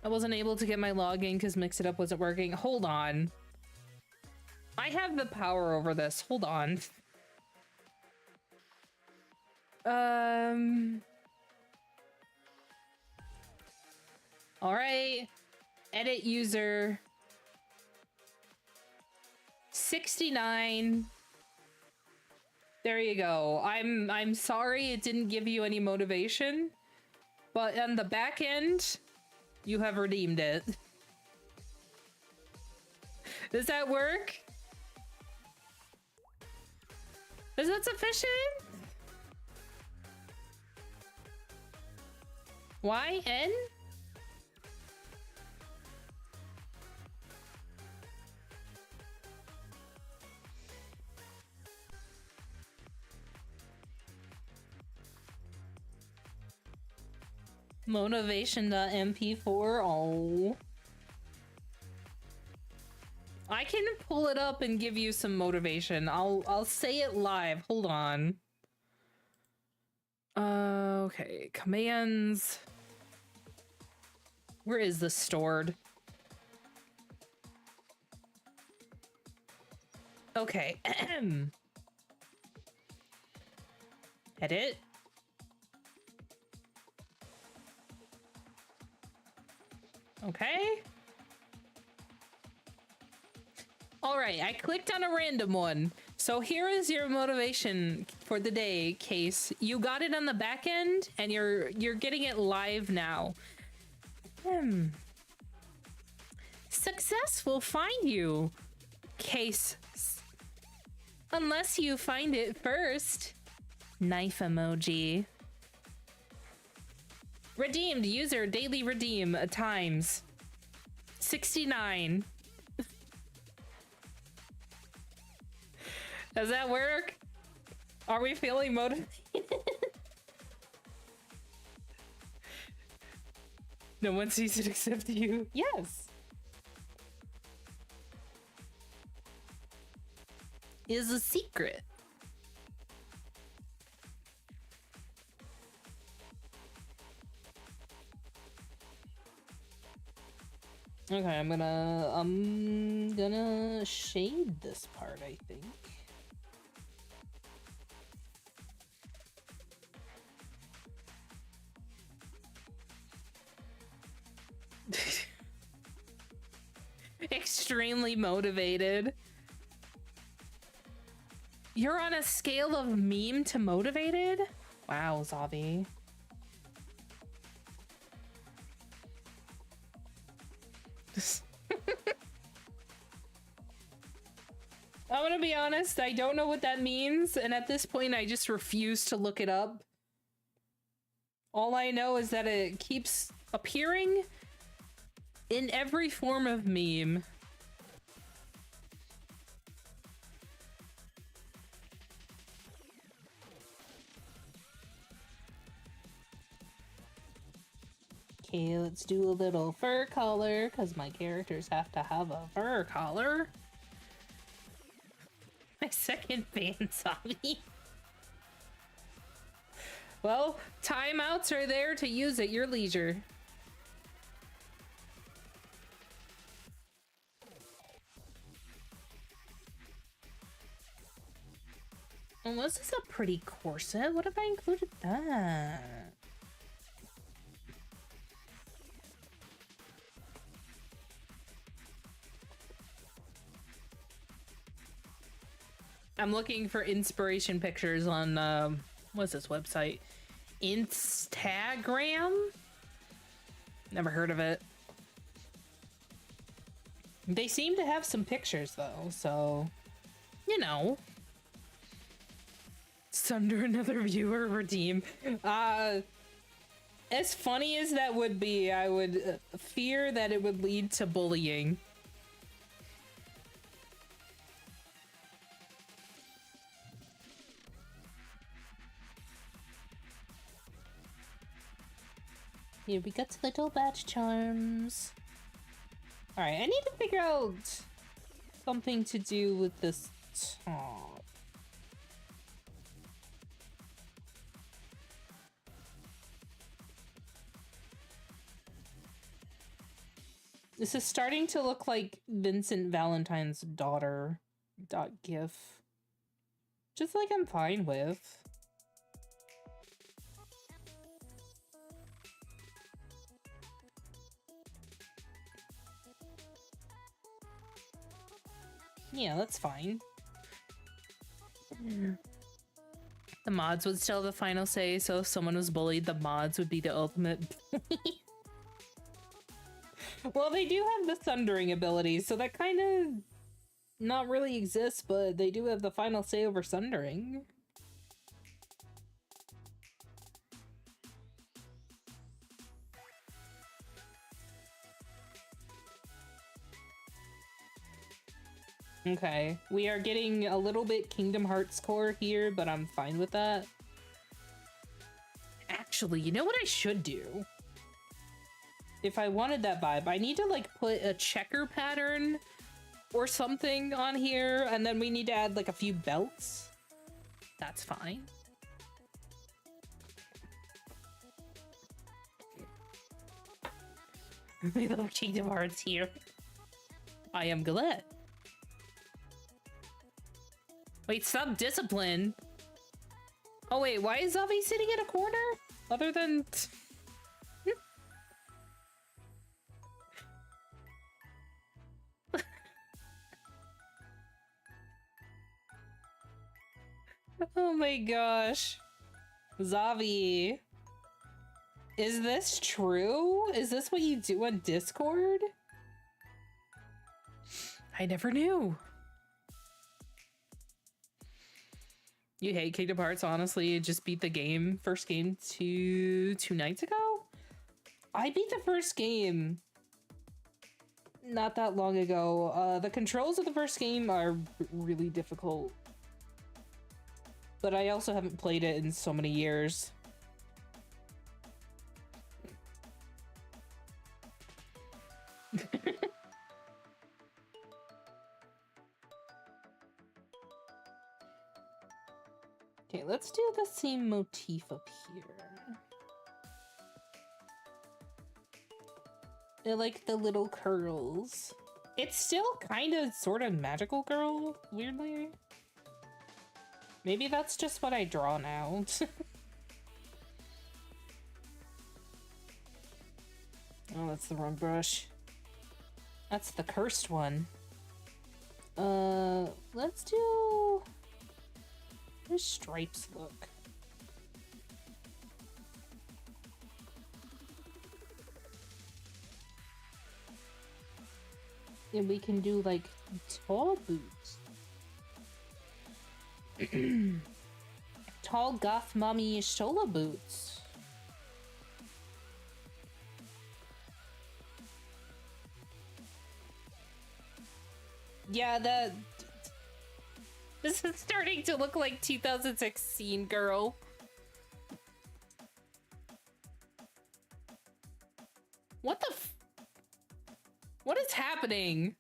I wasn't able to get my login because Mix It Up wasn't working. Hold on. I have the power over this. Hold on. All right. Edit user 69. There you go. I'm sorry it didn't give you any motivation, but on the back end, you have redeemed it. Does that work? Is that sufficient? YN? Motivation.mp4. Oh. I can pull it up and give you some motivation. I'll say it live. Hold on. Okay, commands. Where is this stored? Okay. Edit. Okay. All right, I clicked on a random one. So here is your motivation for the day, Case. You got it on the back end and you're getting it live now. Success will find you, Case. Unless you find it first. Knife emoji. Redeemed user daily redeem times 69. Does that work? Are we feeling motivated? No one sees it except you. Yes. Is a secret. Okay, I'm gonna shade this part, I think. Extremely motivated. You're on a scale of meme to motivated? Wow, Zavi. I'm gonna be honest, I don't know what that means, and at this point I just refuse to look it up. All I know is that it keeps appearing in every form of meme. Okay, let's do a little fur collar, because my characters have to have a fur collar. My second fan, Sabi. Well, timeouts are there to use at your leisure. Oh, this is a pretty corset. What if I included that? I'm looking for inspiration pictures on, what's this website? Instagram? Never heard of it. They seem to have some pictures though, so, you know. Sunder another viewer redeem. As funny as that would be, I would fear that it would lead to bullying. Here we got little batch charms. Alright, I need to figure out something to do with this top. This is starting to look like Vincent Valentine's daughter .gif. Just like I'm fine with. Yeah, that's fine. The mods would still have the final say, so if someone was bullied, the mods would be the ultimate bully. Well, they do have the sundering ability, so that kind of not really exists, but they do have the final say over sundering. Okay, we are getting a little bit Kingdom Hearts core here, but I'm fine with that. Actually, you know what I should do? If I wanted that vibe, I need to like put a checker pattern or something on here, and then we need to add like a few belts. That's fine. We love Kingdom Hearts here. I am glad. Wait, stop discipline. Oh wait, why is Zavi sitting in a corner? Other than... Oh my gosh. Zavi. Is this true? Is this what you do on Discord? I never knew. You hate Kingdom Hearts, honestly. You just beat the game, first game two nights ago? I beat the first game not that long ago. The controls of the first game are really difficult. But I also haven't played it in so many years. Okay, let's do the same motif up here. I like the little curls. It's still kind of sort of magical girl, weirdly. Maybe that's just what I draw now. Oh, that's the wrong brush. That's the cursed one. Let's do... How do stripes look? And we can do, like, tall boots. Tall goth mommy Shola boots. Yeah, this is starting to look like 2016, girl. What the what is happening?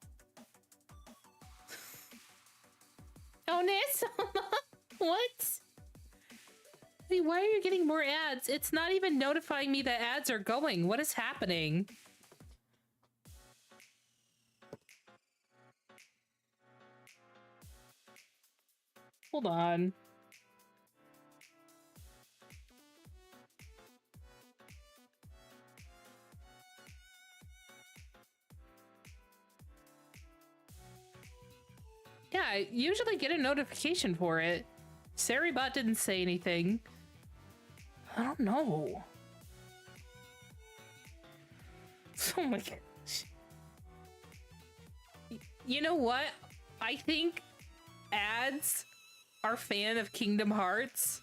Oh, Nisama? What? Wait, why are you getting more ads? It's not even notifying me that ads are going. What is happening? Hold on. Yeah, I usually get a notification for it. Saribot didn't say anything. I don't know. Oh my gosh. You know what? I think ads are fan of Kingdom Hearts,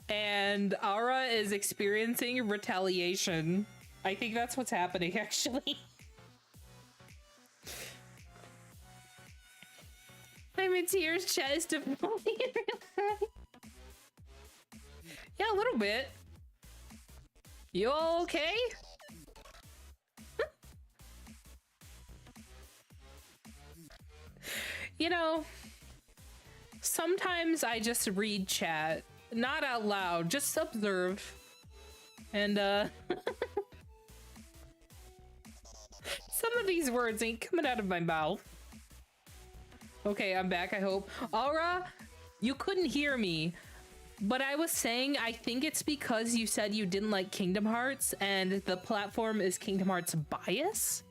and Aura is experiencing retaliation. I think that's what's happening, actually. I'm in tears, chat is definitely in real life. Yeah, a little bit. You all okay? You know, sometimes I just read chat, not out loud, just observe. And, some of these words ain't coming out of my mouth. Okay, I'm back, I hope. Aura, you couldn't hear me, but I was saying I think it's because you said you didn't like Kingdom Hearts, and the platform is Kingdom Hearts bias.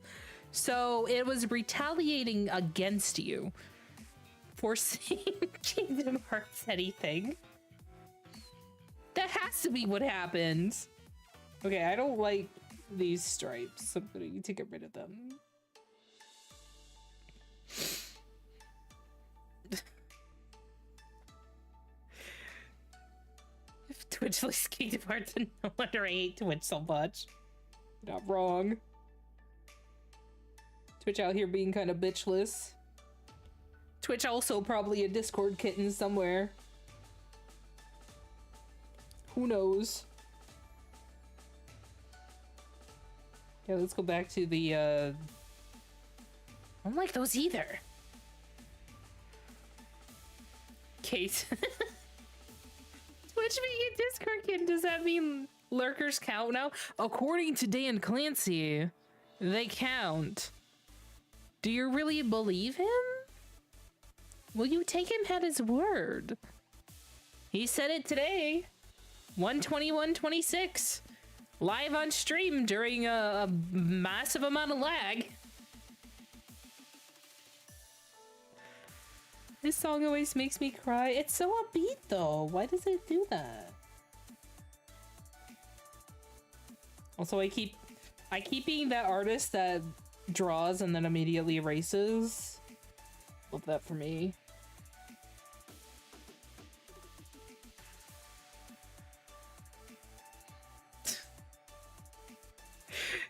So it was retaliating against you for saying Kingdom Hearts anything. That has to be what happened. Okay, I don't like these stripes. I'm gonna need to get rid of them. If Twitch likes Kingdom Hearts, and no wonder I hate Twitch so much. Not wrong. Twitch out here being kind of bitchless. Twitch also probably a Discord kitten somewhere. Who knows? Yeah, let's go back to the, I don't like those either. Case. Twitch being a Discord kitten, does that mean lurkers count now? According to Dan Clancy, they count. Do you really believe him? Will you take him at his word? He said it today. 121.26. Live on stream during a massive amount of lag. This song always makes me cry. It's so upbeat though. Why does it do that? Also, I keep being that artist that draws and then immediately erases. Love that for me.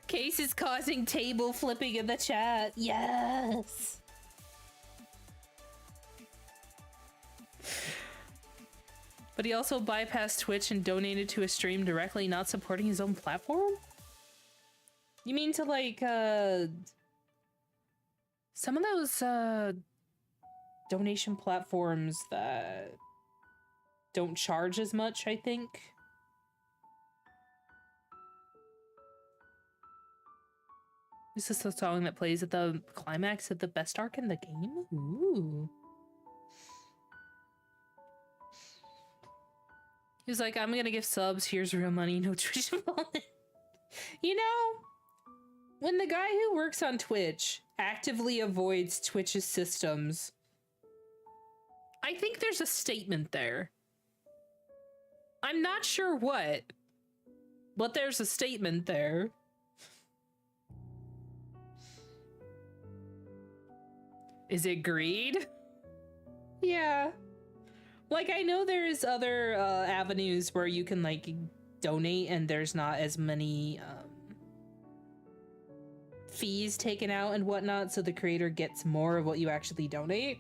Case is causing table flipping in the chat. Yes. But he also bypassed Twitch and donated to a stream directly, not supporting his own platform? You mean to like, some of those, donation platforms that don't charge as much, I think? Is this the song that plays at the climax of the best arc in the game? Ooh. He was like, I'm gonna give subs, here's real money, no Twitch involvement. You know, when the guy who works on Twitch actively avoids Twitch's systems, I think there's a statement there. I'm not sure what, but there's a statement there. Is it greed? Yeah. Like, I know there's other avenues where you can, like, donate and there's not as many fees taken out and whatnot, so the creator gets more of what you actually donate.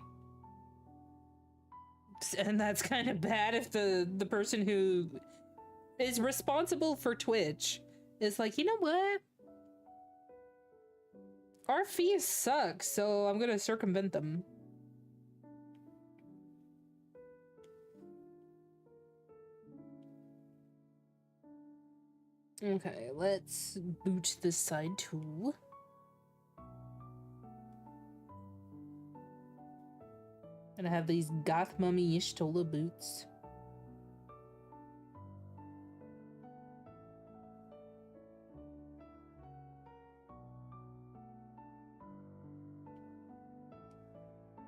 And that's kind of bad if the person who is responsible for Twitch is like, you know what? Our fees suck, so I'm gonna circumvent them. Okay, let's boot this side too. And I have these goth mummy Ishtola boots.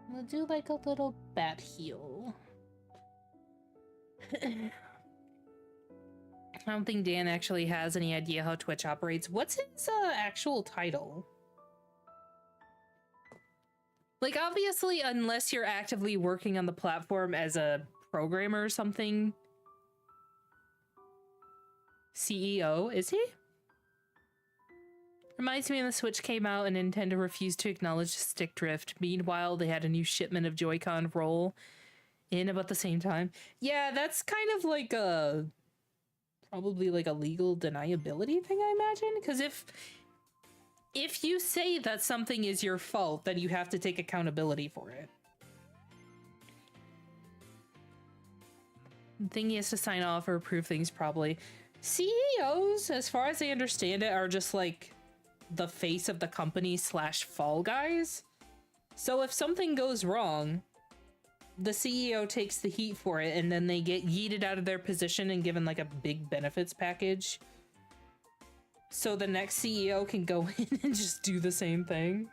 We'll do like a little bat heel. I don't think Dan actually has any idea how Twitch operates. What's his actual title? Like, obviously, unless you're actively working on the platform as a programmer or something. CEO, is he? Reminds me when the Switch came out and Nintendo refused to acknowledge stick drift. Meanwhile, they had a new shipment of Joy-Con roll in about the same time. Yeah, that's kind of like a... probably like a legal deniability thing, I imagine? Because if you say that something is your fault, then you have to take accountability for it. I think he has to sign off or approve things, probably. CEOs, as far as I understand it, are just like the face of the company / fall guys. So if something goes wrong, the CEO takes the heat for it, and then they get yeeted out of their position and given like a big benefits package. So the next CEO can go in and just do the same thing.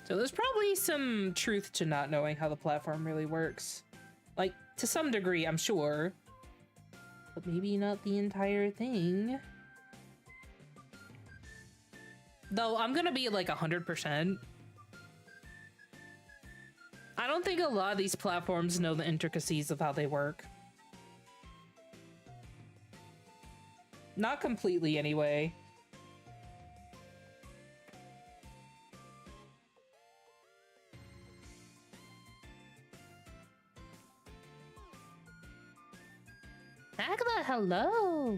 So there's probably some truth to not knowing how the platform really works. Like, to some degree, I'm sure. But maybe not the entire thing. Though, I'm gonna be like 100%. I don't think a lot of these platforms know the intricacies of how they work. Not completely, anyway. Agatha, hello!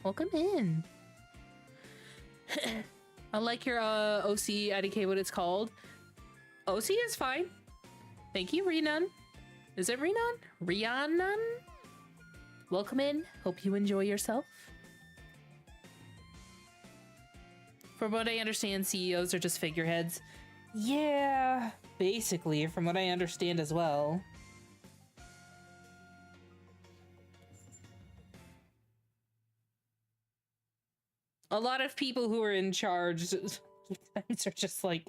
Welcome in. I like your OC IDK, what it's called. OC is fine. Thank you, Renan. Is it Renan? Rhiannon? Welcome in. Hope you enjoy yourself. From what I understand, CEOs are just figureheads. Yeah, basically, from what I understand as well. A lot of people who are in charge are just like,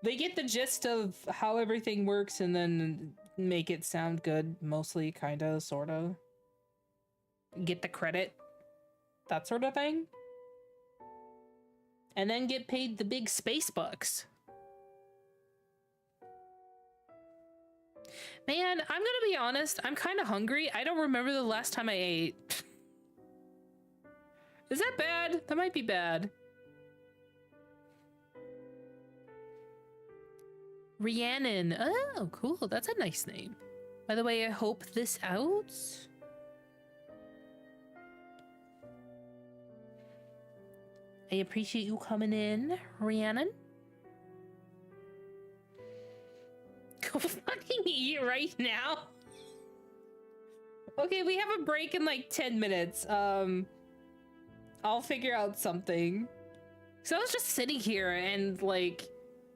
they get the gist of how everything works and then make it sound good, mostly, kinda, sorta. Get the credit, that sort of thing. And then get paid the big space bucks. Man, I'm gonna be honest, I'm kinda hungry. I don't remember the last time I ate. Is that bad? That might be bad. Rhiannon. Oh, cool. That's a nice name. By the way, I hope this out. I appreciate you coming in, Rhiannon. Go fucking eat right now. Okay, we have a break in like 10 minutes. I'll figure out something. So I was just sitting here and like,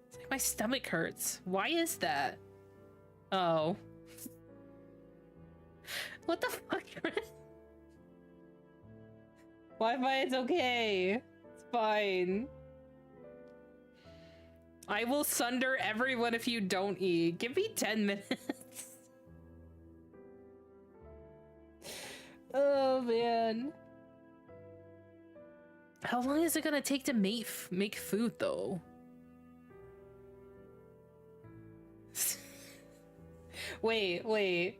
it's like my stomach hurts. Why is that? Oh. What the fuck? Wi-Fi, it's okay. It's fine. I will sunder everyone if you don't eat. Give me 10 minutes. Oh, man. How long is it gonna take to make food, though? Wait.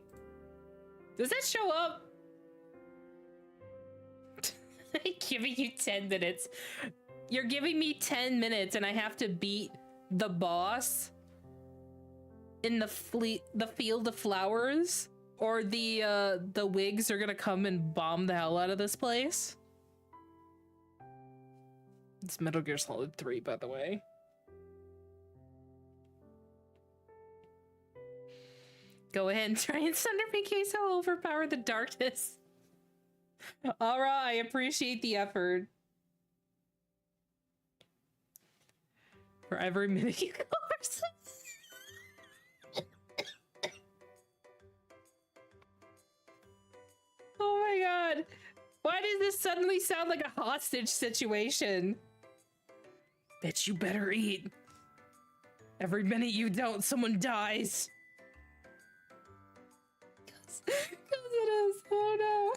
Does that show up? I'm giving you 10 minutes. You're giving me 10 minutes and I have to beat the boss in the field of flowers? Or the wigs are gonna come and bomb the hell out of this place? It's Metal Gear Solid 3, by the way. Go ahead and try and sunder me, case I'll overpower the darkness. Aura, I appreciate the effort. For every minute you go or something. Oh my god. Why does this suddenly sound like a hostage situation? Bet you better eat. Every minute you don't, someone dies. Cause it is. Oh no.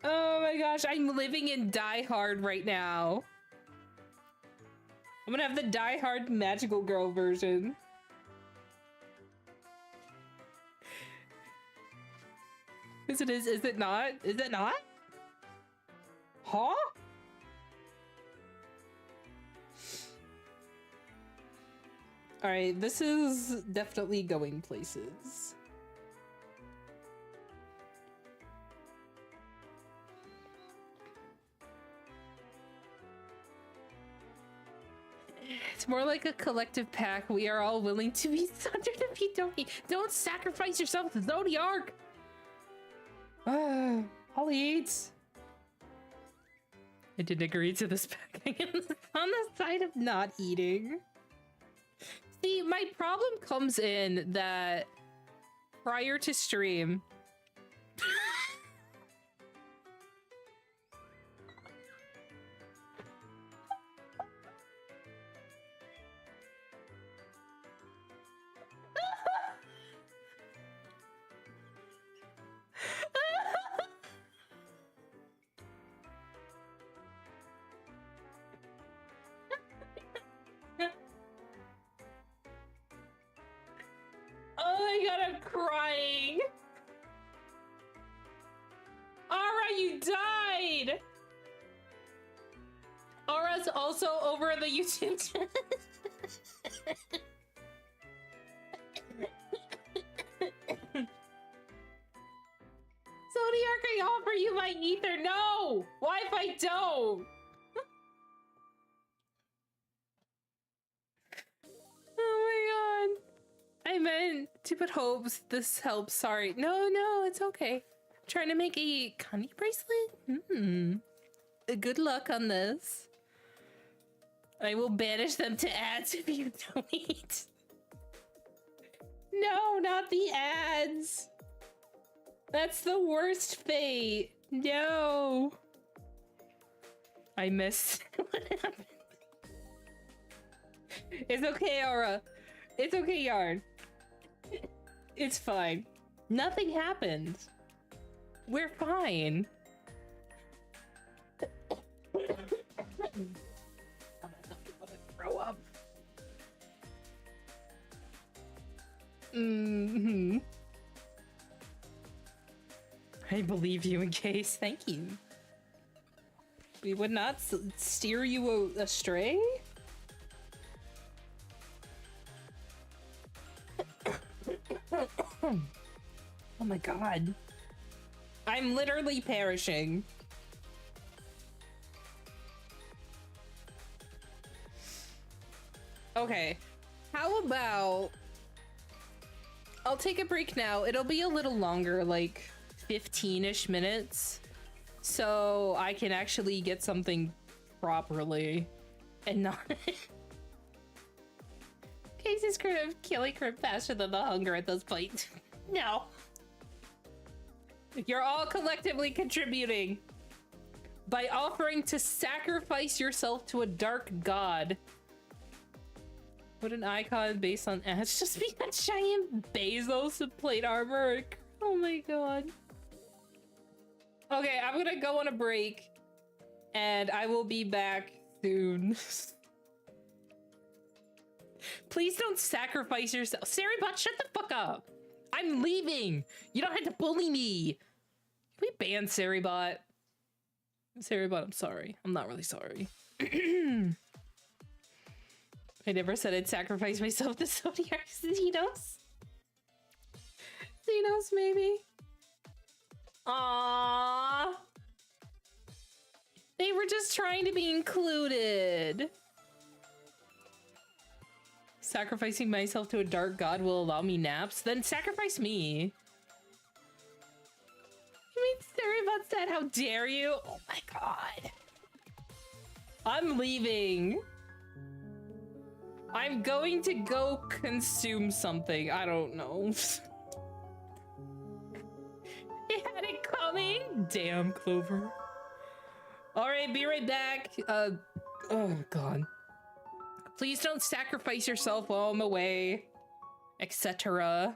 Oh my gosh, I'm living in Die Hard right now. I'm gonna have the Die Hard Magical Girl version. Is it not? Is it not? Huh? Alright, this is definitely going places. It's more like a collective pack. We are all willing to be sundered if you don't eat. Don't sacrifice yourself to Zodiark! I'll eat. I didn't agree to this pack. On the side of not eating. See, my problem comes in that prior to stream, oh my god, I'm crying. Aura, you died. Aura's also over the YouTube channel. Zodiark, I offer you my ether. No! Why if I don't? Oh my god. I meant to put hopes. This helps. Sorry. No, it's okay. I'm trying to make a Connie bracelet. Good luck on this. I will banish them to ads if you don't eat. No, not the ads. That's the worst fate. No. I missed. What happened? It's okay, Aura. It's okay, Yarn. It's fine. Nothing happened. We're fine. I'm gonna throw up. I believe you in case. Thank you. We would not steer you astray? Oh my god. I'm literally perishing. Okay. How about... I'll take a break now. It'll be a little longer, like 15-ish minutes. so I can actually get something properly and not. Casey's killing crib faster than the hunger at this point. No. You're all collectively contributing by offering to sacrifice yourself to a dark god. Put an icon based on Ash. Just be a giant Bezos with plate armor. Oh my god. Okay, I'm gonna go on a break and I will be back soon. Please don't sacrifice yourself. Saribot, shut the fuck up. I'm leaving. You don't have to bully me. Can we ban Saribot? Saribot, I'm sorry. I'm not really sorry. I never said I'd sacrifice myself to Zodiac Xenos. Xenos, maybe. Aww. They were just trying to be included. Sacrificing myself to a dark god will allow me naps? Then sacrifice me. You mean Saribot's dead? How dare you? Oh my god. I'm leaving. I'm going to go consume something. I don't know. You had it coming? Damn, Clover. Alright, be right back. Oh god. Please don't sacrifice yourself while I'm away, etc.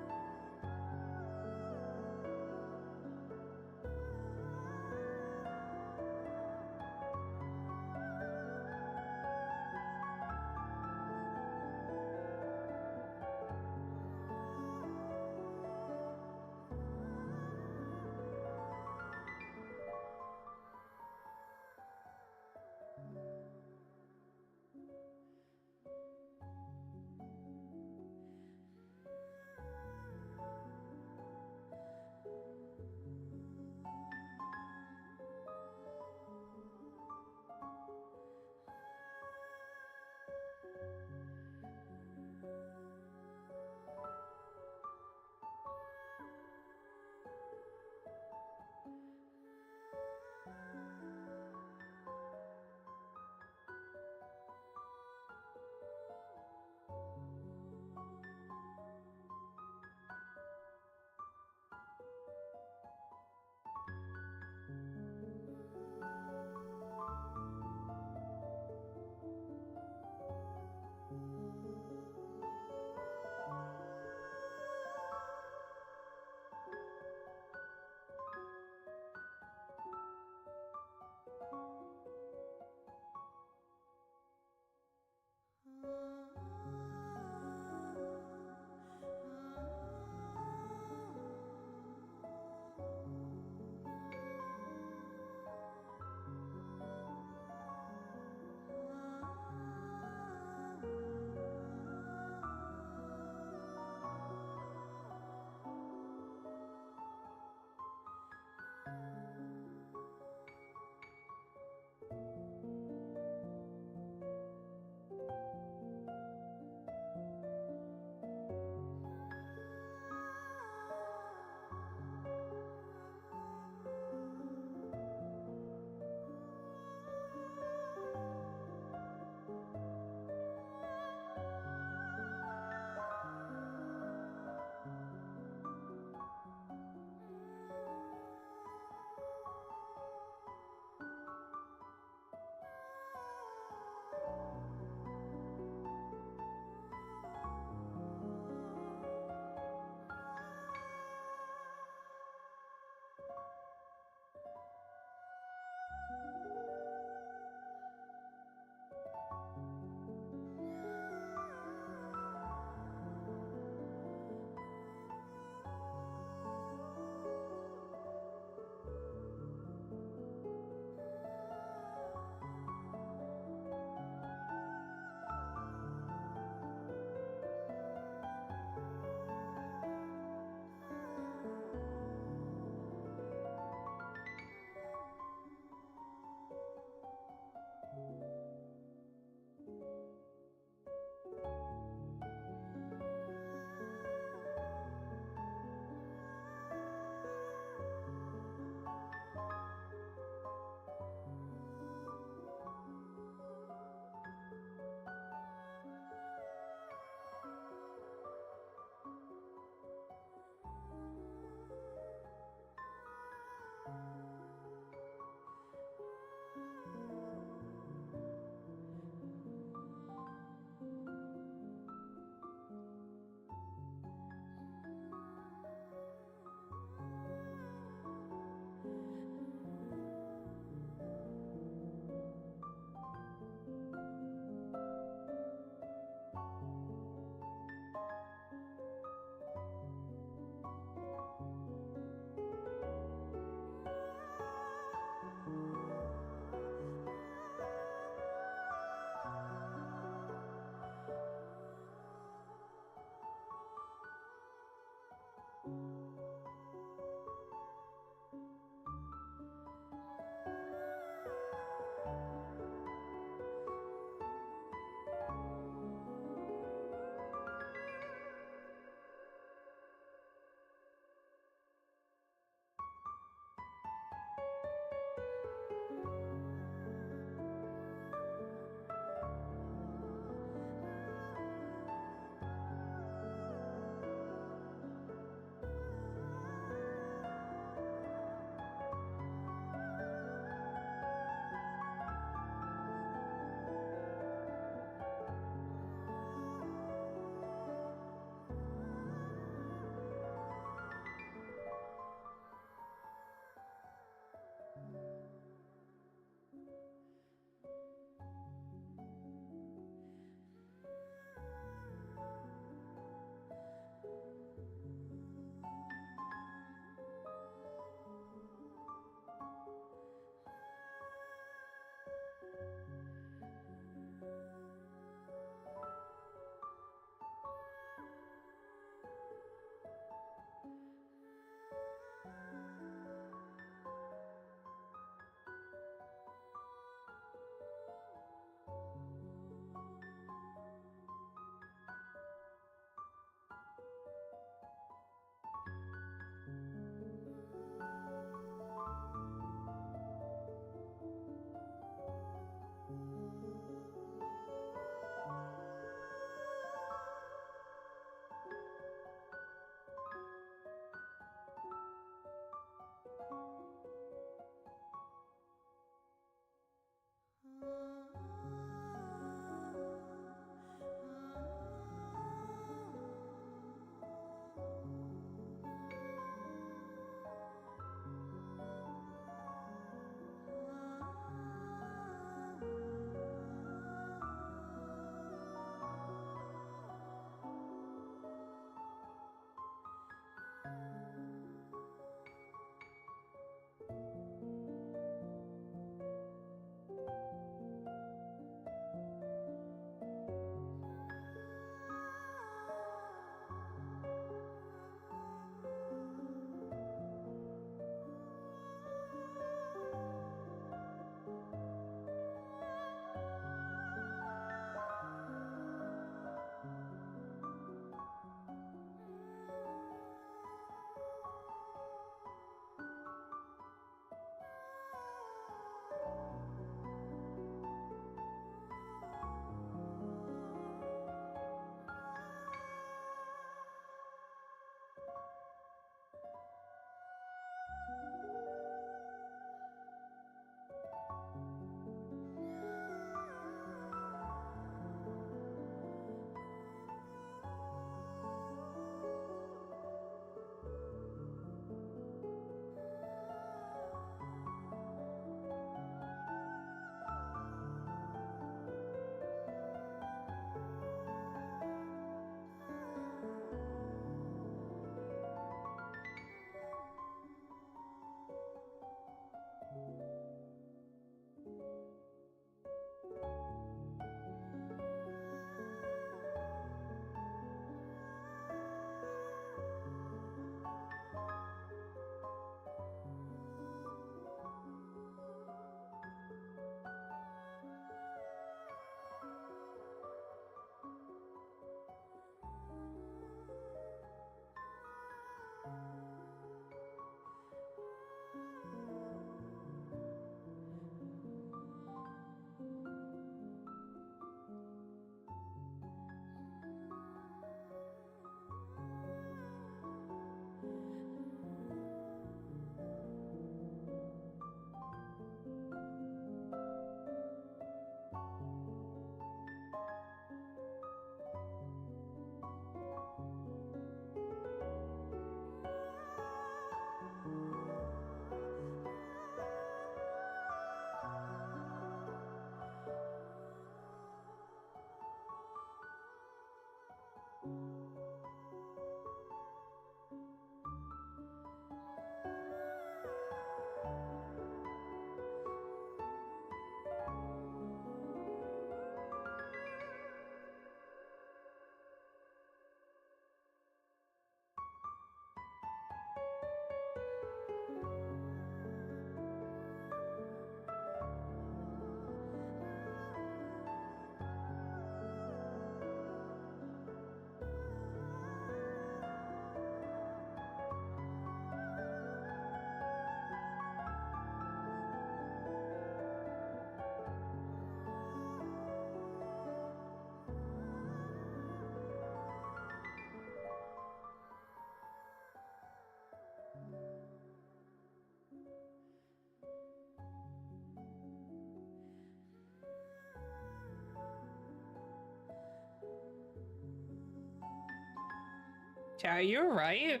Yeah, you're right.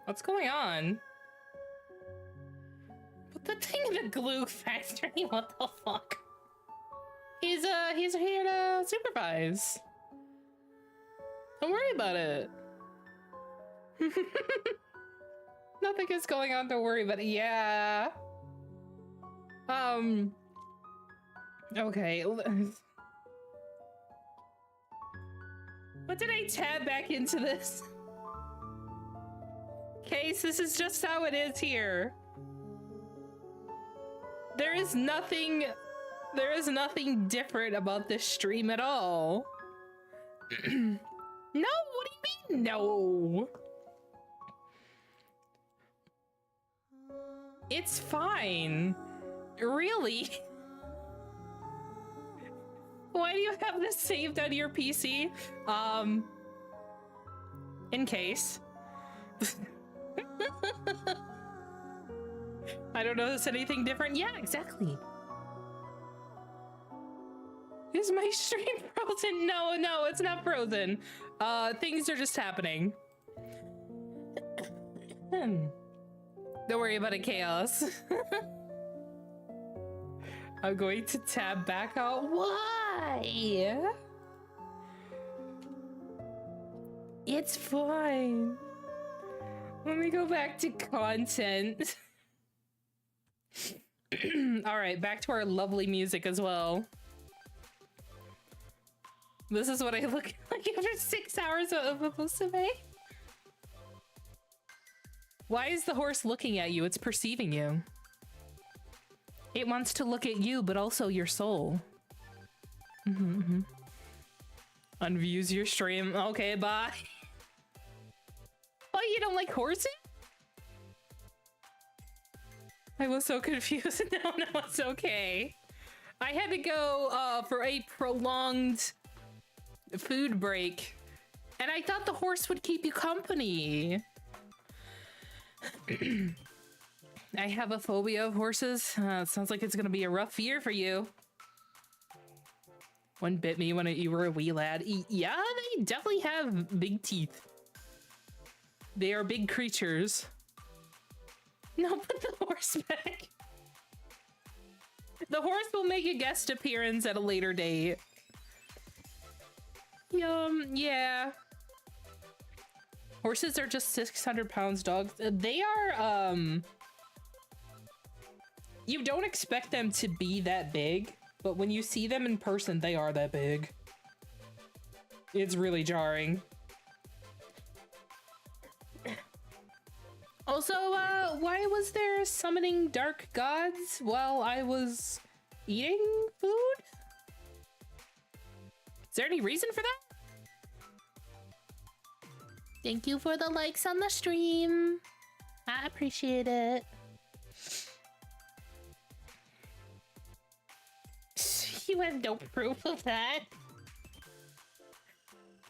What's going on? Put the thing in the glue factory. What the fuck? He's here to supervise. Don't worry about it. Nothing is going on, don't worry about it. Yeah. Okay. What did I tab back into this? Case, this is just how it is here. There is nothing different about this stream at all. No, what do you mean no? It's fine. Really? Why do you have this saved on your PC? In case. I don't notice anything different. Yeah, exactly. Is my stream frozen? No, it's not frozen. Things are just happening. Don't worry about it, Chaos. I'm going to tab back out. Why? It's fine. Let me go back to content. All right, back to our lovely music as well. This is what I look like after 6 hours of Musume. Why is the horse looking at you? It's perceiving you. It wants to look at you, but also your soul. Unviews your stream. Okay, bye. Oh, you don't like horses? I was so confused. No, it's okay. I had to go for a prolonged food break, and I thought the horse would keep you company. I have a phobia of horses. It sounds like it's gonna be a rough year for you. One bit me when you were a wee lad. Yeah, they definitely have big teeth. They are big creatures. No, put the horse back. The horse will make a guest appearance at a later date. Yeah. Horses are just 600 pounds, dogs. They are, you don't expect them to be that big, but when you see them in person, they are that big. It's really jarring. Also, why was there summoning dark gods while I was eating food? Is there any reason for that? Thank you for the likes on the stream. I appreciate it. You have no proof of that.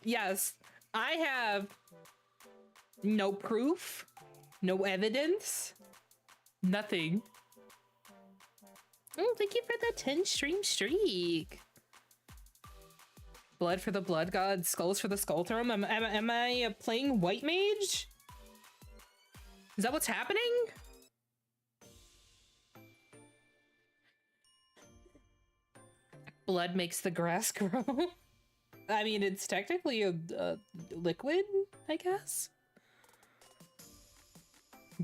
Yes, I have no proof, no evidence, nothing. Oh, thank you for the 10 stream streak. Blood for the blood god, skulls for the skull throne. Am I playing white mage? Is that what's happening? Blood makes the grass grow. I mean, it's technically a liquid, I guess.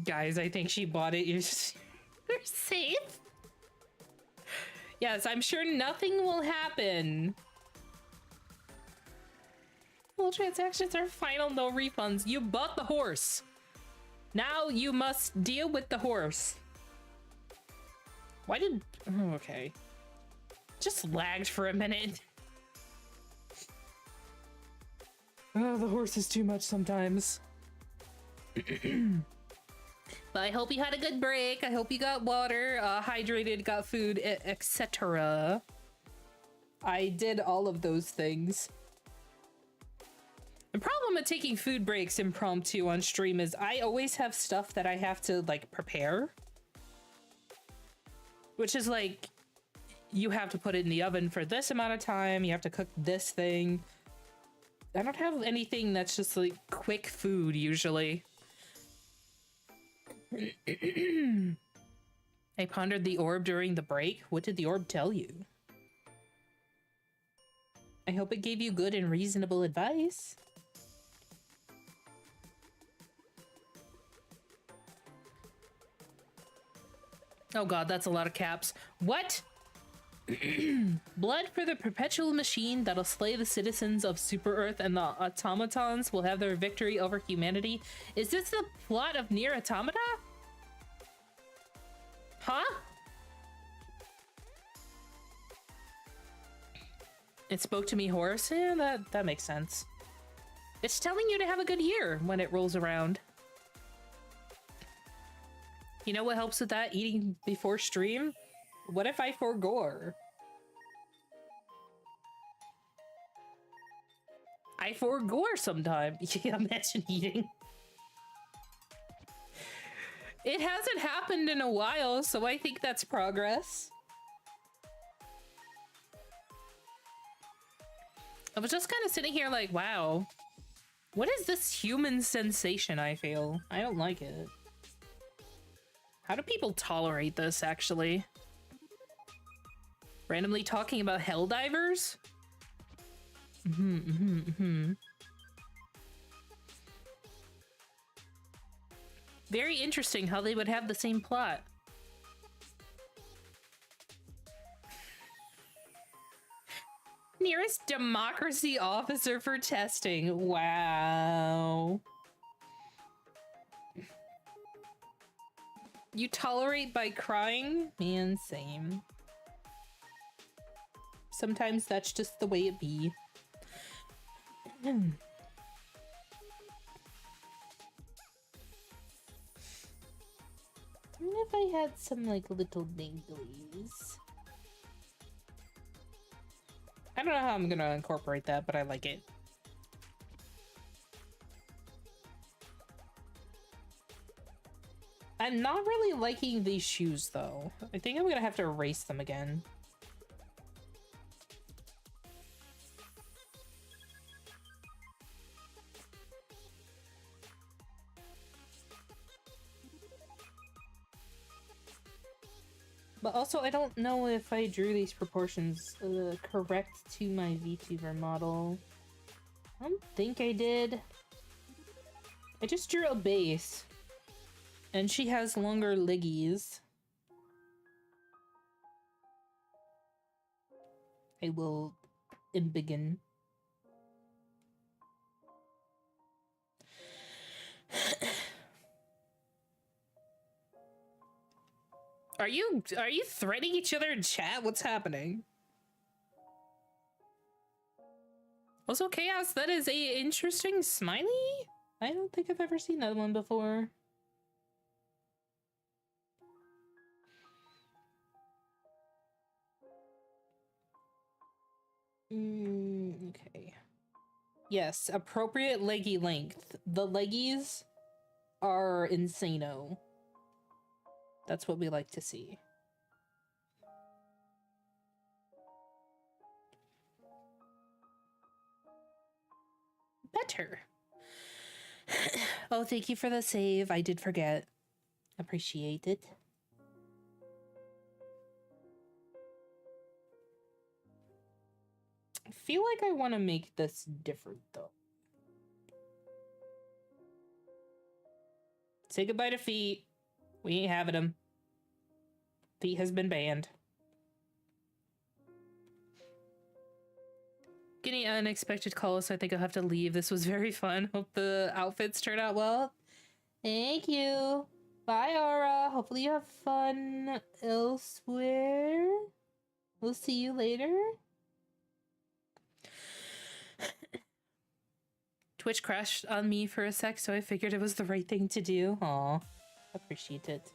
Guys, I think she bought it. You're safe. Yes, I'm sure nothing will happen. All transactions are final, no refunds. You bought the horse. Now you must deal with the horse. Why did... Oh, okay. Just lagged for a minute. Oh, the horse is too much sometimes. But I hope you had a good break. I hope you got water, hydrated, got food, etc. I did all of those things. The problem with taking food breaks impromptu on stream is I always have stuff that I have to, like, prepare. Which is like, you have to put it in the oven for this amount of time, you have to cook this thing. I don't have anything that's just like quick food usually. I pondered the orb during the break. What did the orb tell you? I hope it gave you good and reasonable advice. Oh god, that's a lot of caps. What? Blood for the perpetual machine that'll slay the citizens of Super Earth, and the automatons will have their victory over humanity. Is this the plot of Nier Automata? Huh? It spoke to me, Horus. Yeah, that makes sense. It's telling you to have a good year when it rolls around. You know what helps with that? Eating before stream? What if I forgore? I forgore sometime. Yeah, imagine eating. It hasn't happened in a while, so I think that's progress. I was just kind of sitting here like, wow. What is this human sensation I feel? I don't like it. How do people tolerate this, actually? Randomly talking about Helldivers? Very interesting how they would have the same plot. Nearest democracy officer for testing. Wow. You tolerate by crying? Man, same. Sometimes that's just the way it be. I wonder if I had some, like, little dinglies. I don't know how I'm gonna incorporate that, but I like it. I'm not really liking these shoes, though. I think I'm gonna have to erase them again. But also, I don't know if I drew these proportions correct to my VTuber model. I don't think I did. I just drew a base. And she has longer leggies. I will begin. Are you threatening each other in chat? What's happening? Also, Chaos, that is a interesting smiley? I don't think I've ever seen that one before. Okay. Yes, appropriate leggy length. The leggies are insano. That's what we like to see. Better. Oh, thank you for the save. I did forget. Appreciate it. I feel like I want to make this different, though. Say goodbye to feet. We ain't having them. Feet has been banned. Getting an unexpected call, so I think I'll have to leave. This was very fun. Hope the outfits turn out well. Thank you. Bye, Aura. Hopefully you have fun elsewhere. We'll see you later. Twitch crashed on me for a sec, so I figured it was the right thing to do. Aw, appreciate it.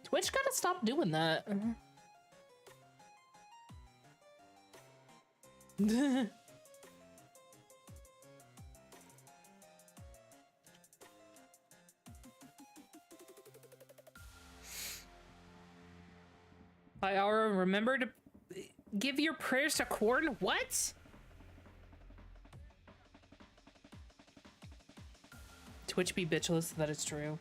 Twitch gotta stop doing that. By Aura, remember to give your prayers to Corn? What? Twitch be bitchless, that is true.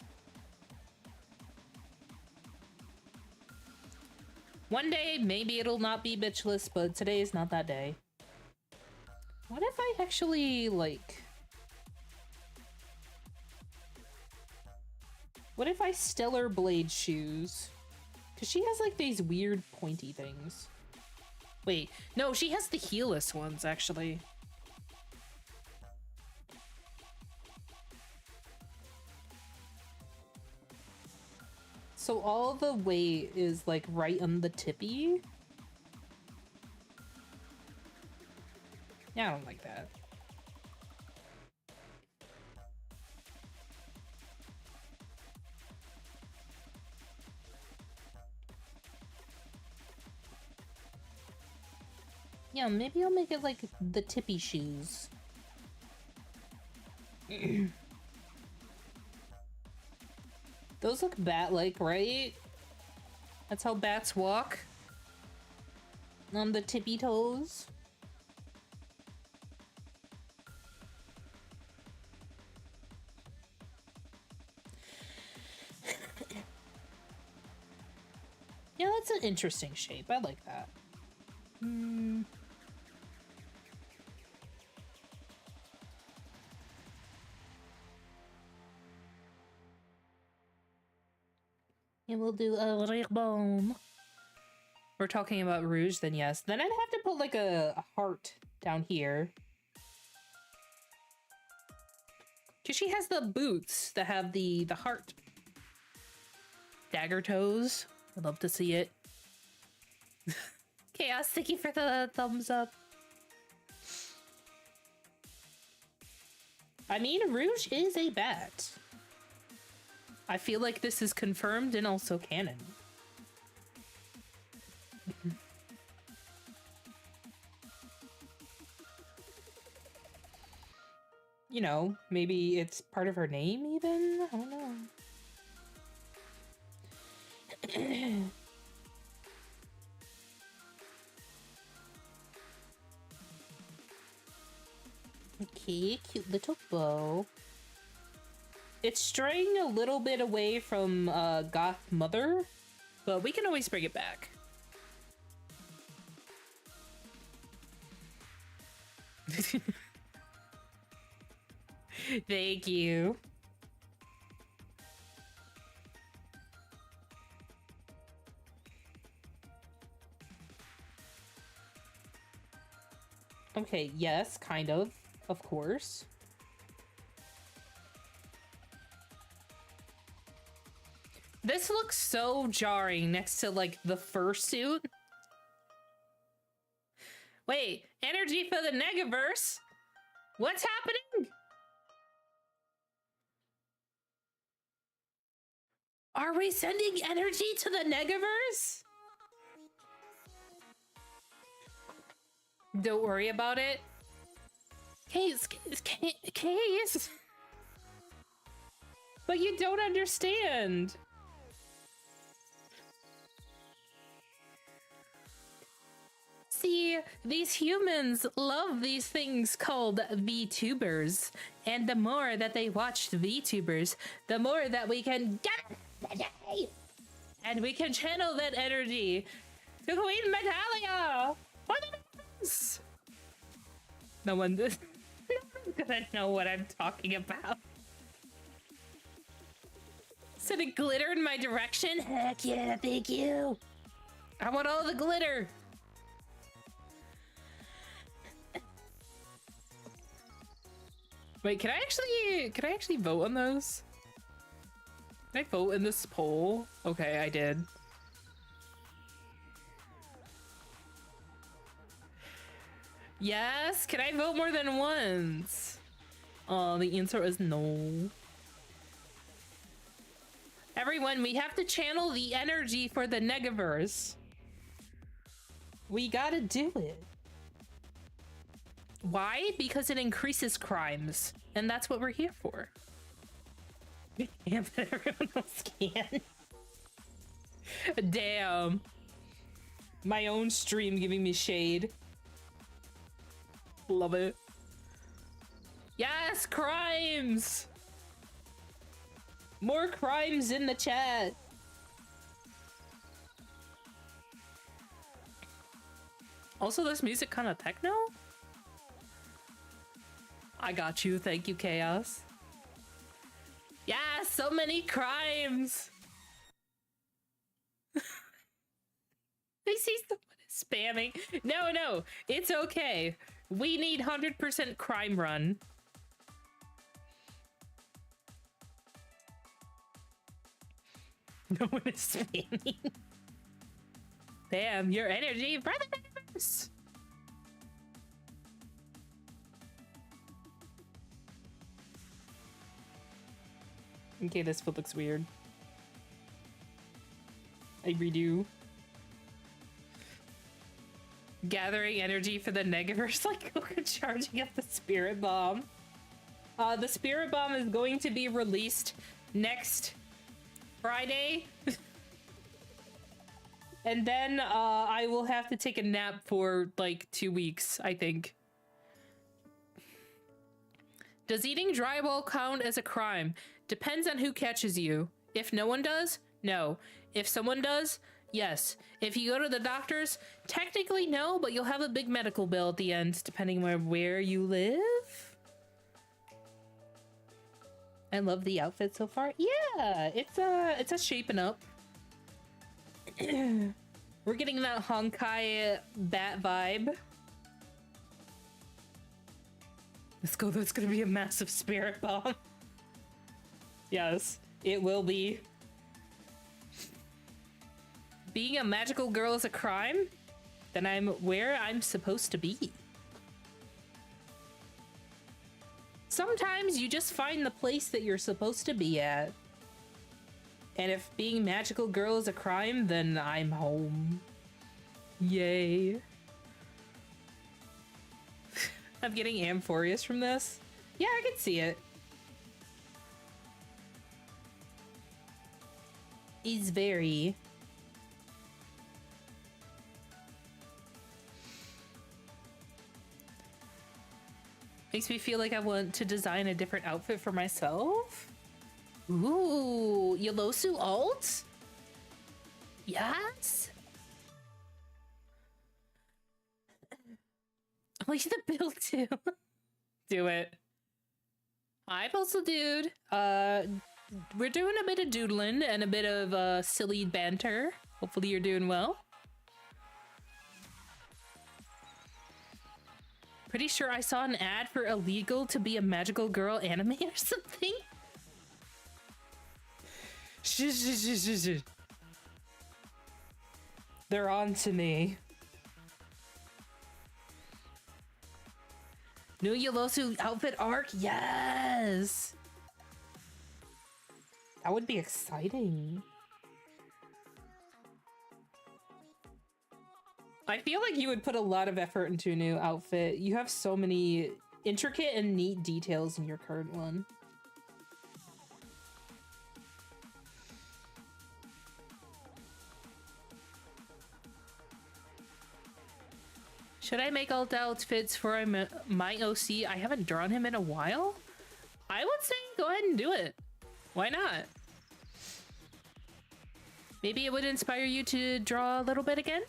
One day, maybe it'll not be bitchless, but today is not that day. What if I actually, like... What if I Stellar Blade shoes? Because she has, like, these weird pointy things. Wait, no, she has the heelless ones, actually. So all the weight is, like, right on the tippy? Yeah, I don't like that. Yeah, maybe I'll make it like the tippy shoes. Those look bat-like, right? That's how bats walk. On the tippy toes. Yeah, that's an interesting shape. I like that. And we'll do a ribbon. We're talking about Rouge, then yes. Then I'd have to put like a heart down here. Cause she has the boots that have the heart. Dagger toes. I'd love to see it. Chaos, thank you for the thumbs up. I mean, Rouge is a bat. I feel like this is confirmed and also canon. You know, maybe it's part of her name even? I don't know. Okay, cute little bow. It's straying a little bit away from Goth Mother, but we can always bring it back. Thank you. Okay, yes, kind of course. This looks so jarring next to, like, the fursuit. Wait, energy for the Negaverse? What's happening? Are we sending energy to the Negaverse? Don't worry about it. Case. But you don't understand. See, these humans love these things called VTubers, and the more that they watch VTubers, the more that we can get energy, and we can channel that energy to Queen Metalia. No one's gonna know what I'm talking about. Sending glitter in my direction? Heck yeah, thank you. I want all the glitter. Wait, can I actually vote on those? Can I vote in this poll? Okay, I did. Yes, can I vote more than once? Oh, the answer is no. Everyone, we have to channel the energy for the Negaverse. We gotta do it. Why? Because it increases crimes, and that's what we're here for. Yeah, but everyone else can. Damn. My own stream giving me shade. Love it. Yes, crimes! More crimes in the chat. Also, this music kind of techno? I got you. Thank you, Chaos. Yeah, so many crimes. I see someone is spamming. No, it's okay. We need 100% crime run. No one is spamming. Damn, your energy for the universe. Okay, this foot looks weird. I redo. Gathering energy for the Negaverse, like Goku charging up the Spirit Bomb. The Spirit Bomb is going to be released next Friday. And then I will have to take a nap for like 2 weeks, I think. Does eating drywall count as a crime? Depends on who catches you. If no one does, no. If someone does, yes. If you go to the doctors, technically no, but you'll have a big medical bill at the end, depending on where you live. I love the outfit so far. Yeah, it's a shaping up. We're getting that Honkai bat vibe. Let's go. There's gonna be a massive spirit bomb. Yes, it will be. Being a magical girl is a crime? Then I'm where I'm supposed to be. Sometimes you just find the place that you're supposed to be at. And if being magical girl is a crime, then I'm home. Yay. I'm getting Amphorius from this. Yeah, I can see it. He's very... Makes me feel like I want to design a different outfit for myself. Ooh, Yolosu alt? Yes? I like the build too. Do it. Hi, Postal Dude. We're doing a bit of doodling and a bit of silly banter. Hopefully you're doing well. Pretty sure I saw an ad for illegal to be a magical girl anime or something. They're on to me. New Yolosu outfit arc? Yes! That would be exciting. I feel like you would put a lot of effort into a new outfit. You have so many intricate and neat details in your current one. Should I make alt outfits for my OC? I haven't drawn him in a while. I would say go ahead and do it. Why not? Maybe it would inspire you to draw a little bit again?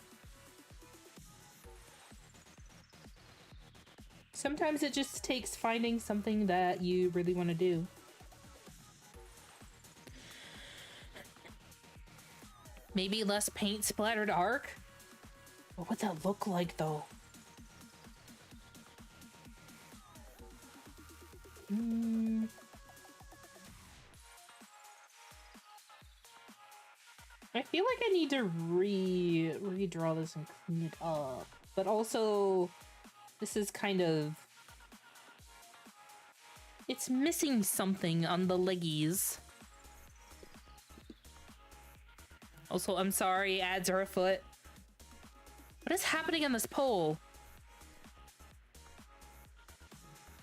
Sometimes it just takes finding something that you really want to do. Maybe less paint splattered arc? What would that look like though? I feel like I need to redraw this and clean it up. But also, this is kind of... It's missing something on the leggies. Also, I'm sorry, ads are afoot. What is happening on this poll?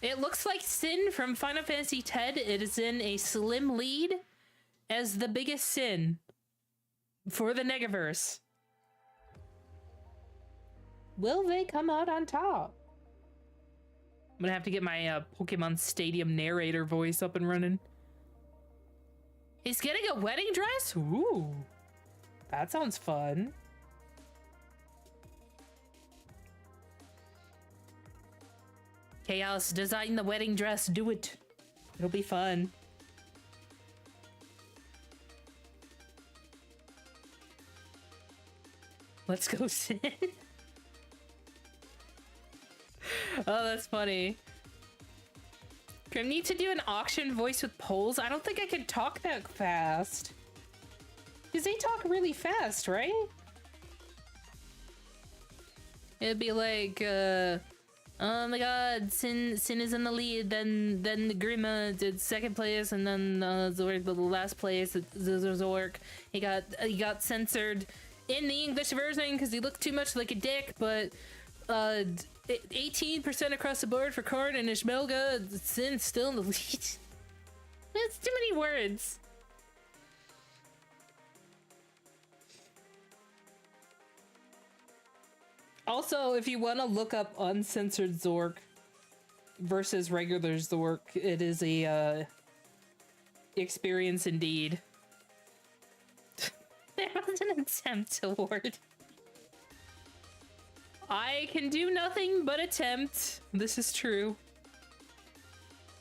It looks like Sin from Final Fantasy X. It is in a slim lead as the biggest sin for the Negaverse. Will they come out on top? I'm gonna have to get my Pokemon Stadium narrator voice up and running. He's getting a wedding dress? Ooh. That sounds fun. Chaos, design the wedding dress. Do it. It'll be fun. Let's go sit. Oh, that's funny. I need to do an auction voice with polls. I don't think I can talk that fast. Because they talk really fast, right? It'd be like, oh my god, Sin is in the lead, then the Grima did second place, and then Zork the last place. Zork, he got censored in the English version because he looked too much like a dick, but 18% across the board for Korn and Ishmelga. Sin's still in the lead. It's too many words. Also, if you want to look up uncensored Zork versus regular Zork, it is a experience indeed. There was an attempt award. I can do nothing but attempt. This is true.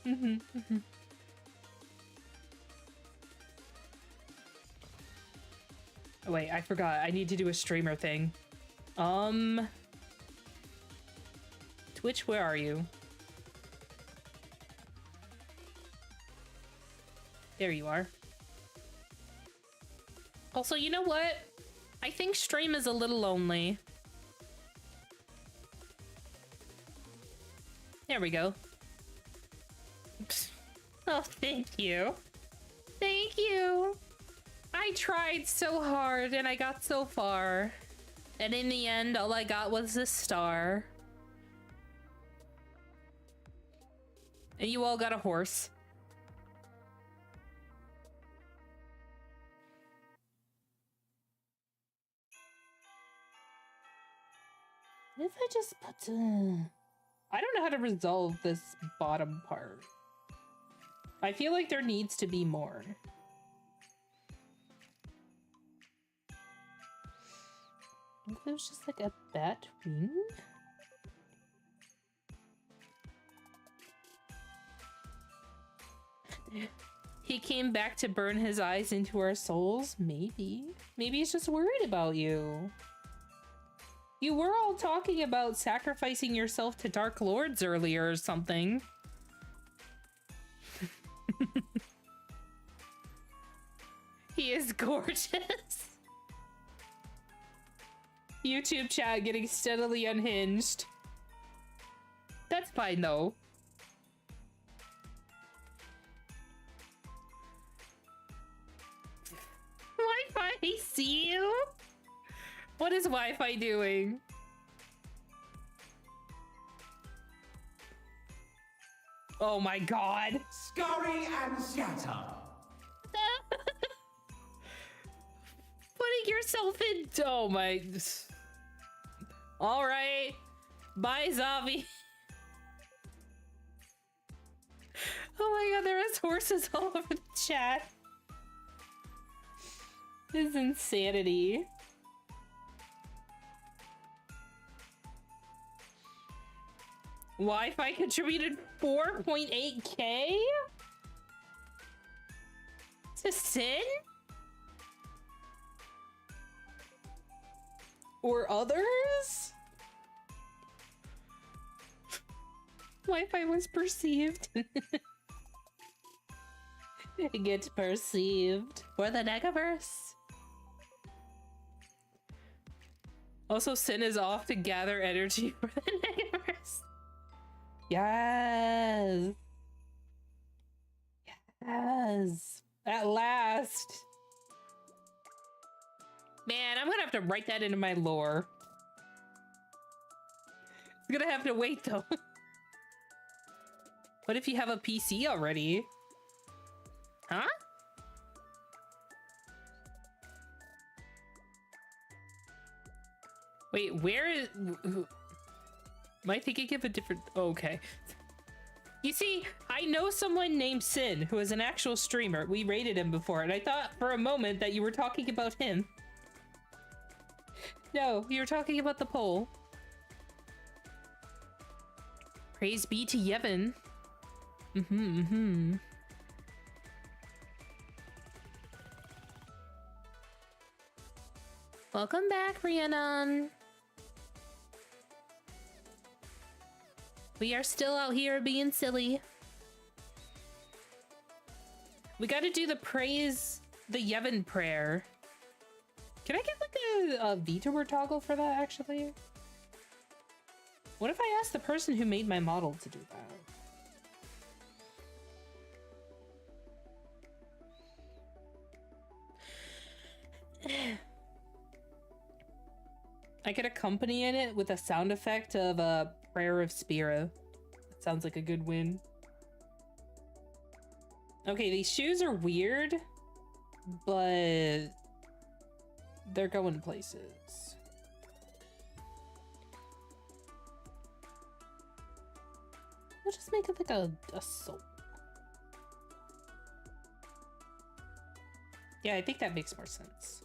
Oh, wait, I forgot. I need to do a streamer thing. Twitch, where are you? There you are. Also, you know what? I think stream is a little lonely. There we go. Oh, thank you. Thank you. I tried so hard and I got so far. And in the end, all I got was this star. And you all got a horse. What if I just put I don't know how to resolve this bottom part. I feel like there needs to be more. What if it was just like a bat wing? He came back to burn his eyes into our souls? Maybe. Maybe he's just worried about you. You were all talking about sacrificing yourself to Dark Lords earlier or something. He is gorgeous. YouTube chat getting steadily unhinged. That's fine though. Wi-Fi, see you? What is Wi-Fi doing? Oh my god. Scurry and scatter. Putting yourself in. Oh my. All right. Bye, Zavi. Oh my god, there is horses all over the chat. This is insanity. Wi-Fi contributed 4.8k to Sin? Or others? Wi-Fi was perceived. Get perceived for the Negaverse. Also, Sin is off to gather energy for the Negaverse. Yes. Yes. At last. Man, I'm gonna have to write that into my lore. I'm gonna have to wait though. What if you have a PC already? Huh? Wait, where is... Am I thinking of a different... Oh, okay. You see, I know someone named Sin who is an actual streamer. We rated him before, and I thought for a moment that you were talking about him. No, you were talking about the poll. Praise be to Yevon. Welcome back, Rhiannon. We are still out here being silly. We gotta do the praise the Yevon prayer. Can I get like a VTuber toggle for that, actually? What if I asked the person who made my model to do that? I could accompany in it with a sound effect of a prayer of Spira. That sounds like a good win. Okay, these shoes are weird, but they're going places. We'll just make it like a soul. Yeah, I think that makes more sense.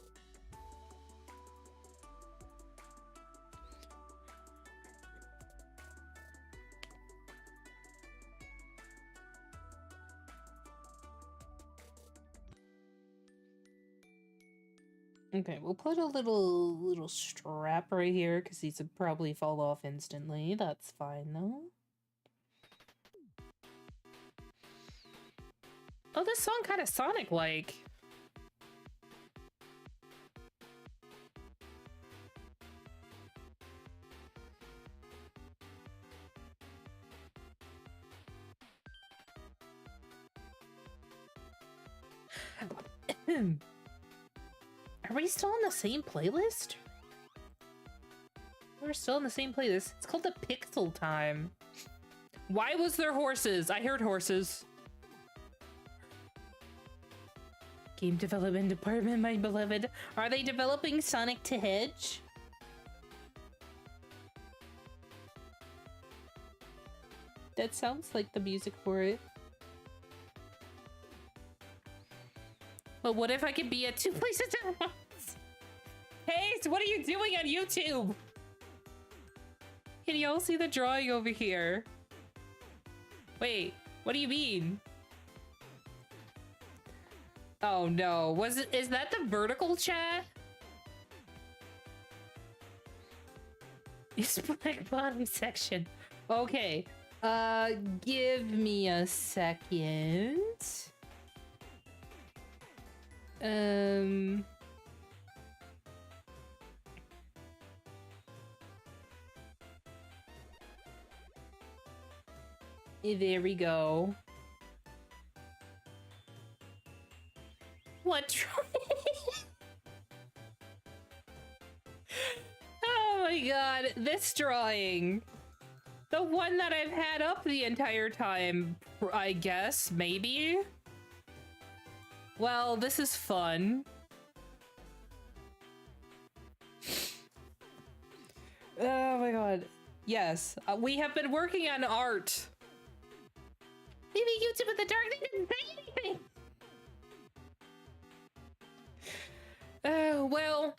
Okay, we'll put a little strap right here because these would probably fall off instantly. That's fine though. Oh, this song kind of Sonic-like. Are we still on the same playlist? We're still in the same playlist. It's called the Pixel Time. Why was there horses? I heard horses. Game development department, my beloved. Are they developing Sonic to Hedge? That sounds like the music for it. But what if I could be at two places at once? Hey, so what are you doing on YouTube? Can you all see the drawing over here? Wait, what do you mean? Oh no, is that the vertical chat? It's black bottom section. Okay, give me a second. There we go. What? Oh my god, this drawing. The one that I've had up the entire time, I guess, maybe? Well, this is fun. Oh my god. Yes, we have been working on art. Maybe YouTube in the dark, they didn't say anything. Well,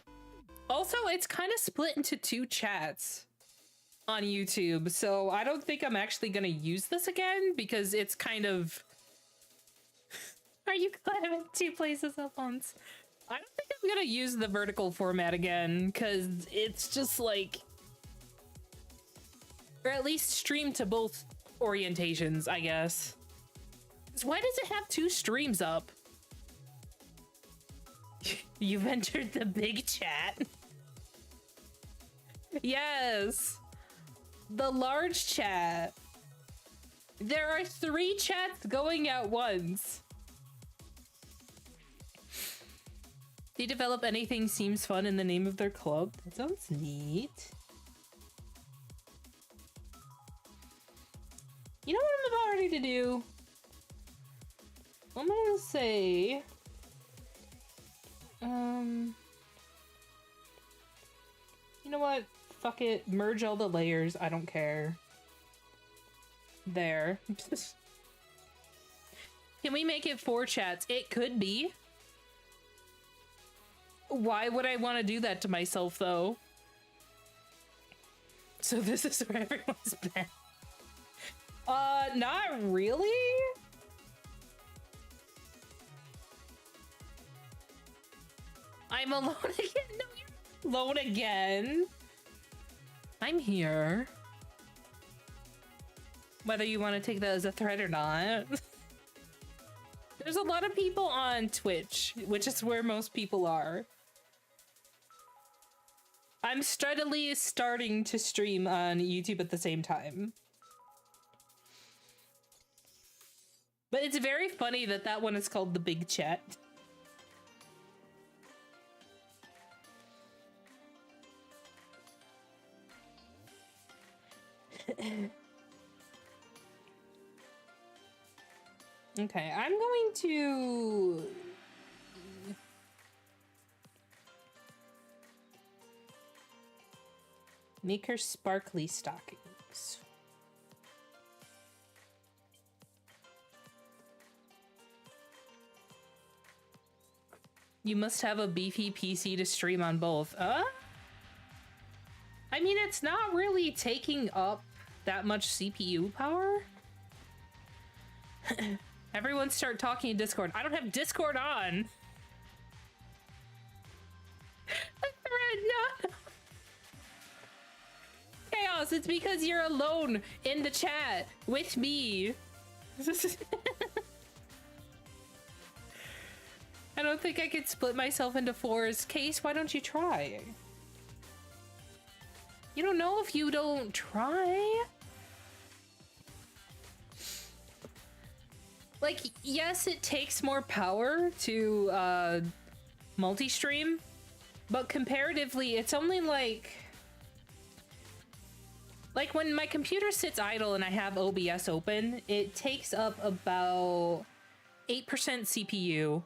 also it's kind of split into two chats on YouTube, so I don't think I'm actually gonna use this again because it's kind of... Are you glad I'm in two places at once? I don't think I'm gonna use the vertical format again because it's just like... Or at least stream to both orientations, I guess. Why does it have two streams up? You've entered the big chat. Yes. The large chat. There are 3 chats going at once. They develop anything seems fun in the name of their club. That sounds neat. You know what I'm about ready to do? I'm gonna say... You know what? Fuck it. Merge all the layers. I don't care. There. Can we make it 4 chats? It could be. Why would I want to do that to myself, though? So this is where everyone's been. Not really? I'm alone again? No, you're alone again. I'm here. Whether you want to take that as a threat or not. There's a lot of people on Twitch, which is where most people are. I'm steadily starting to stream on YouTube at the same time. But it's very funny that that one is called the Big Chat. Okay, I'm going to... make her sparkly stockings. You must have a beefy PC to stream on both. I mean, it's not really taking up that much CPU power. Everyone start talking in Discord. I don't have Discord on. No. Chaos, it's because you're alone in the chat with me. I don't think I could split myself into 4s. Case, why don't you try? You don't know if you don't try. Like, yes, it takes more power to multi-stream, but comparatively, it's only like when my computer sits idle and I have OBS open, it takes up about 8% CPU.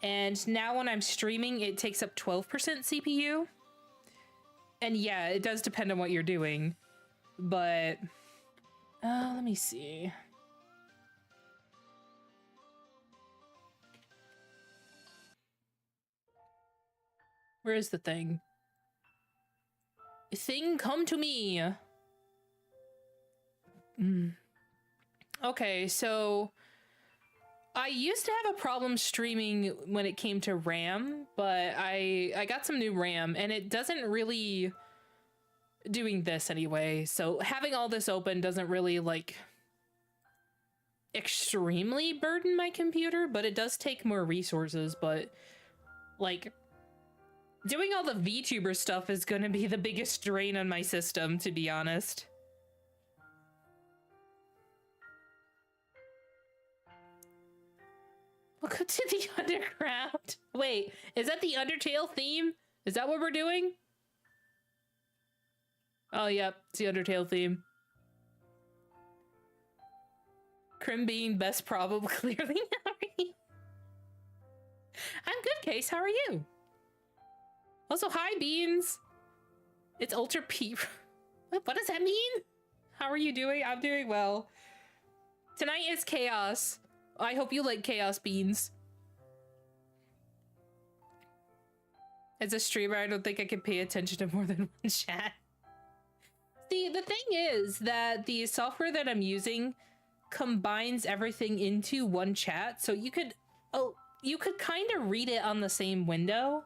And now when I'm streaming, it takes up 12% CPU. And yeah, it does depend on what you're doing. But, let me see. Where is the thing? Thing, come to me! Okay, so I used to have a problem streaming when it came to RAM, but I got some new RAM and it doesn't really doing this anyway. So having all this open doesn't really like extremely burden my computer, but it does take more resources. But like doing all the VTuber stuff is going to be the biggest drain on my system, to be honest. Welcome to the underground. Wait, is that the Undertale theme? Is that what we're doing? Oh, yep, it's the Undertale theme. Crim being best probably clearly. How are you? I'm good, Case. How are you? Also, hi, Beans. It's Ultra P. What does that mean? How are you doing? I'm doing well. Tonight is Chaos. I hope you like Chaos, Beans. As a streamer, I don't think I can pay attention to more than one chat. See, the thing is that the software that I'm using combines everything into one chat, so you could kind of read it on the same window,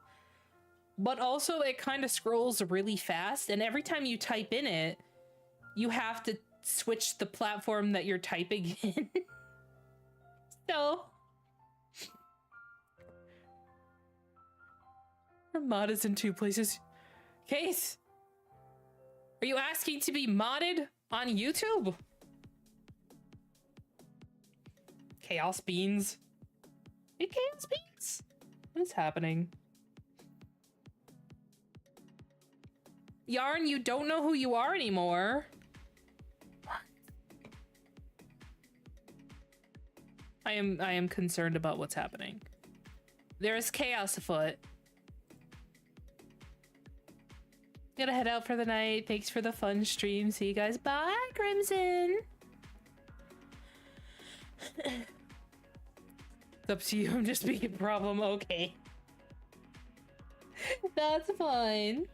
but also it kind of scrolls really fast, and every time you type in it, you have to switch the platform that you're typing in. So, our mod is in 2 places. Case, are you asking to be modded on YouTube? Chaos Beans. Hey, Chaos Beans? What is happening? Yarn, you don't know who you are anymore. I am concerned about what's happening. There is chaos afoot. Gotta head out for the night. Thanks for the fun stream. See you guys. Bye, Crimson. It's up to you. I'm just being a problem. Okay. That's fine.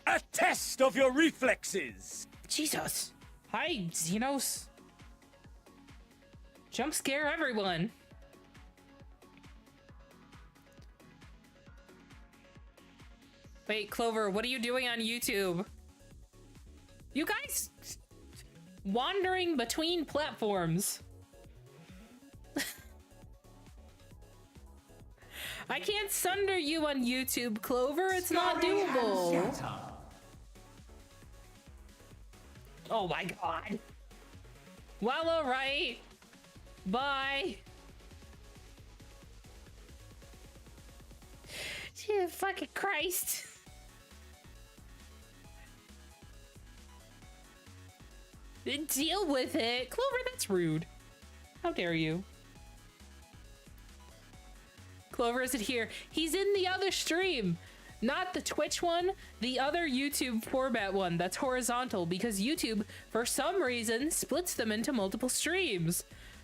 A test of your reflexes! Jesus. Hi, Xenos. Jump scare everyone. Wait, Clover, what are you doing on YouTube? You guys wandering between platforms. I can't sunder you on YouTube, Clover. It's not Scurry and doable. scatter. Oh my god. Well, alright. Bye. Jesus fucking Christ. Deal with it. Clover, that's rude. How dare you? Clover isn't here. He's in the other stream. Not the Twitch one, the other YouTube format one that's horizontal, because YouTube, for some reason, splits them into multiple streams.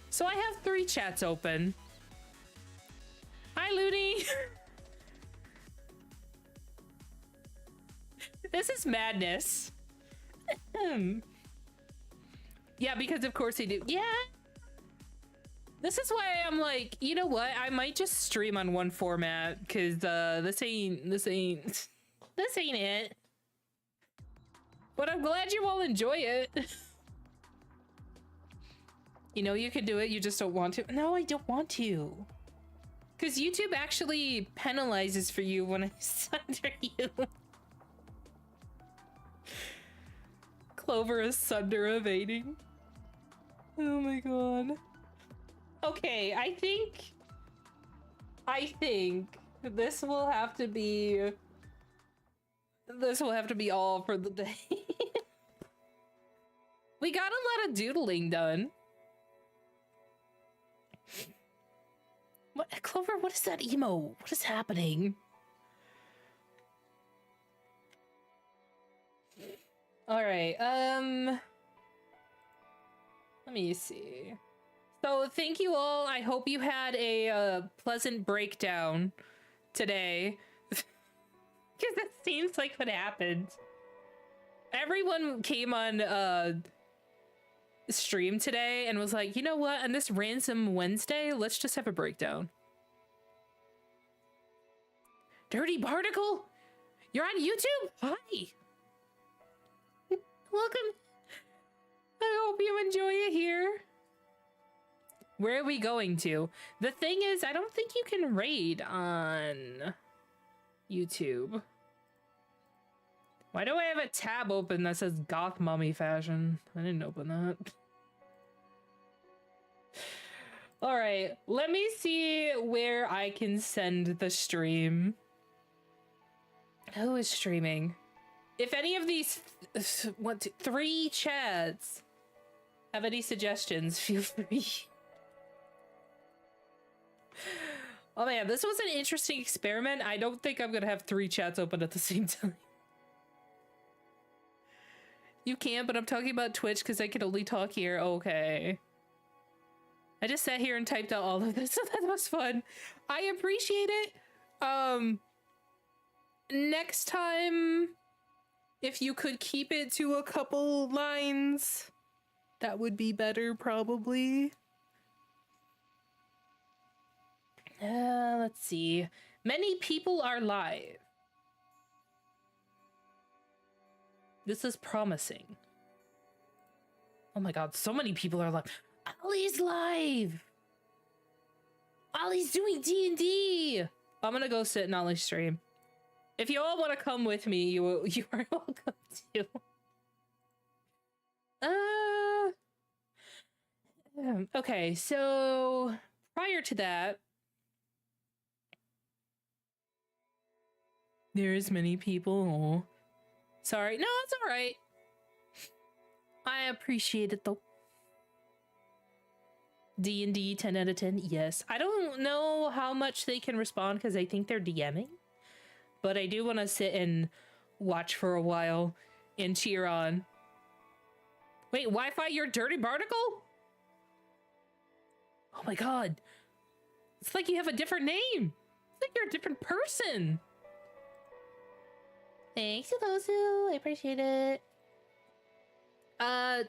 So I have 3 chats open. Hi, Looney. This is madness. Yeah, because of course they do. Yeah. This is why I'm like, you know what? I might just stream on one format, because this ain't it. But I'm glad you all enjoy it. You know you can do it, you just don't want to. No, I don't want to. Because YouTube actually penalizes for you when I sunder you. Clover is sunder evading. Oh my god. Okay, I think this will have to be all for the day. We got a lot of doodling done. What, Clover, what is that emo? What is happening? All right, let me see. So thank you all. I hope you had a pleasant breakdown today. Because it seems like what happened. Everyone came on stream today and was like, you know what? On this Ransom Wednesday, let's just have a breakdown. Dirty Barnacle? You're on YouTube? Hi. Welcome. I hope you enjoy it here. Where are we going to? The thing is, I don't think you can raid on YouTube. Why do I have a tab open that says Goth Mummy Fashion? I didn't open that. All right, let me see where I can send the stream. Who is streaming? If any of these 3 chats have any suggestions, feel free. Oh man, this was an interesting experiment. I don't think I'm gonna have 3 chats open at the same time. You can, but I'm talking about Twitch because I can only talk here. Okay. I just sat here and typed out all of this, so that was fun. I appreciate it. Next time, if you could keep it to a couple lines, that would be better, probably. Let's see. Many people are live. This is promising. Oh my god, so many people are live. Ollie's live! Ollie's doing D&D! I'm gonna go sit in Ollie's stream. If you all want to come with me, you are welcome to. Okay, so prior to that, there's many people. Sorry, no, it's all right. I appreciate it though. D&D 10 out of 10, yes. I don't know how much they can respond because I think they're DMing. But I do want to sit and watch for a while and cheer on. Wait, Wi-Fi, you're Dirty Barnacle? Oh my god. It's like you have a different name. It's like you're a different person. Thanks, Ulosu. I appreciate it.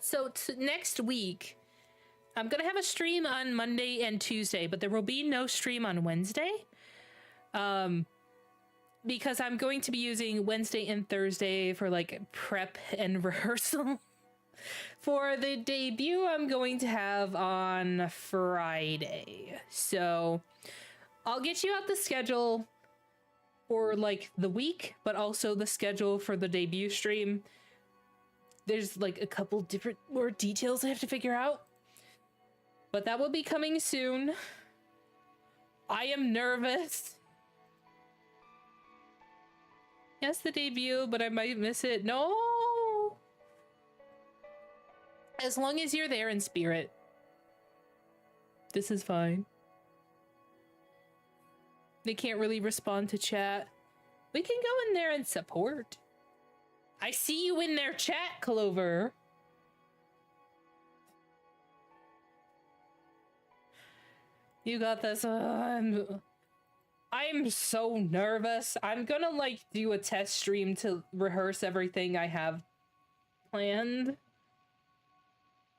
So next week, I'm gonna have a stream on Monday and Tuesday, but there will be no stream on Wednesday. Because I'm going to be using Wednesday and Thursday for like prep and rehearsal. For the debut, I'm going to have on Friday. So I'll get you out the schedule for like the week, but also the schedule for the debut stream. There's like a couple different more details I have to figure out, but that will be coming soon. I am nervous. Yes, the debut, but I might miss it. No! As long as you're there in spirit. This is fine. They can't really respond to chat. We can go in there and support. I see you in their chat, Clover. You got this. I'm so nervous. I'm gonna like do a test stream to rehearse everything I have planned.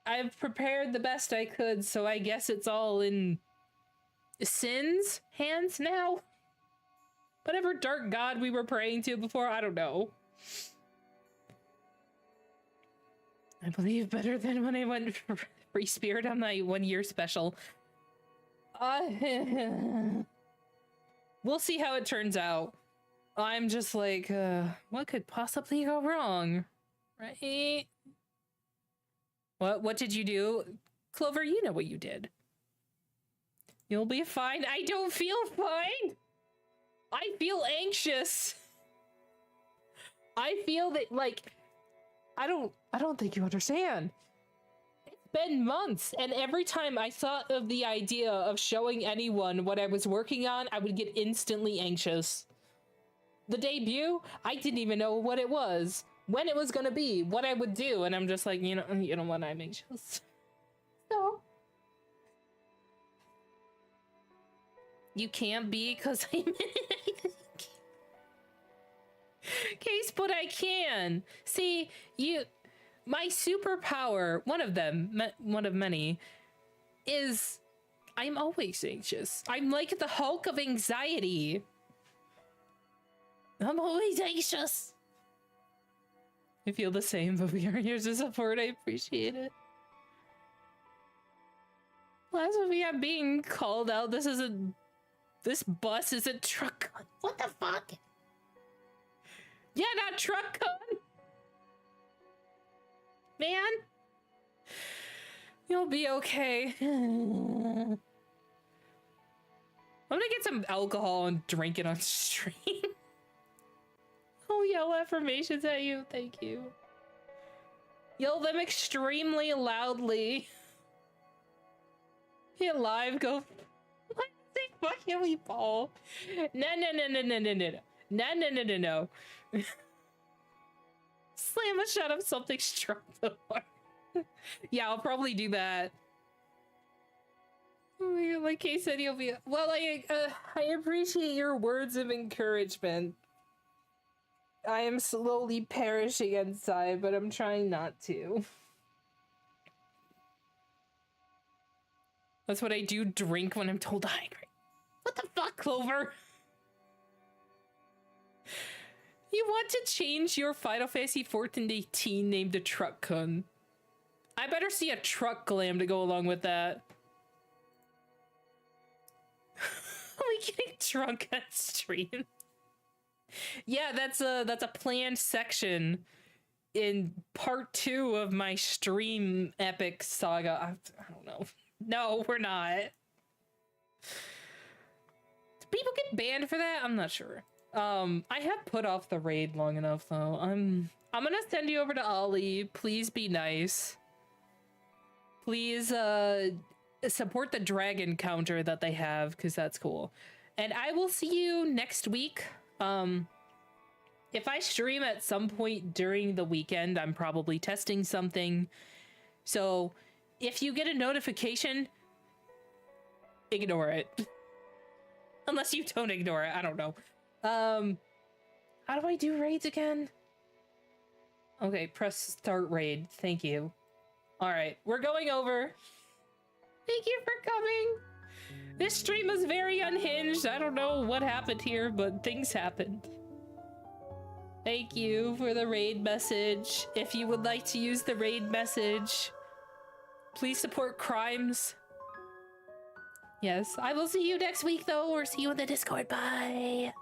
I've prepared the best I could, so I guess it's all in Sin's hands now. Whatever dark god we were praying to before, I don't know. I believe better than when I went for Free Spirit on my 1 year special. We'll see how it turns out. I'm just like, what could possibly go wrong? Right? What did you do? Clover, you know what you did. You'll be fine. I don't feel fine. I feel anxious. I feel that, like, I don't think you understand. It's been months, and every time I thought of the idea of showing anyone what I was working on, I would get instantly anxious. The debut, I didn't even know what it was, when it was gonna be, what I would do, and I'm just like, you know what, I'm anxious. So you can't be, because I'm in case, but I can. See, my superpower, one of many, is I'm always anxious. I'm like the Hulk of anxiety. I'm always anxious. I feel the same, but we are here to support. I appreciate it. Last week I'm being called out. This bus is a truck. What the fuck? Yeah, not truck con. Man. You'll be okay. I'm gonna get some alcohol and drink it on stream. I'll yell affirmations at you. Thank you. Yell them extremely loudly. Be alive, go. What is it? Fucking we ball. No. No. Slam a shot of something struck the heart. Yeah, I'll probably do that. Like Kay said, you'll be well. I appreciate your words of encouragement. I am slowly perishing inside, but I'm trying not to. That's what I do. Drink when I'm told I'm hungry. What the fuck, Clover? You want to change your Final Fantasy 14-18 name to Truck-kun. I better see a truck glam to go along with that. Are we getting drunk on stream? Yeah, that's a planned section in part 2 of my stream epic saga. I don't know. No, we're not. Do people get banned for that? I'm not sure. I have put off the raid long enough though. I'm gonna send you over to Ollie. Please be nice. Please support the dragon counter that they have, because that's cool. And I will see you next week. If I stream at some point during the weekend, I'm probably testing something. So if you get a notification, ignore it. Unless you don't ignore it, I don't know. How do I do raids again? Okay, press start raid. Thank you. All right, we're going over. Thank you for coming. This stream was very unhinged. I don't know what happened here, but things happened. Thank you for the raid message. If you would like to use the raid message, please support crimes. Yes, I will see you next week though, or see you in the Discord. Bye.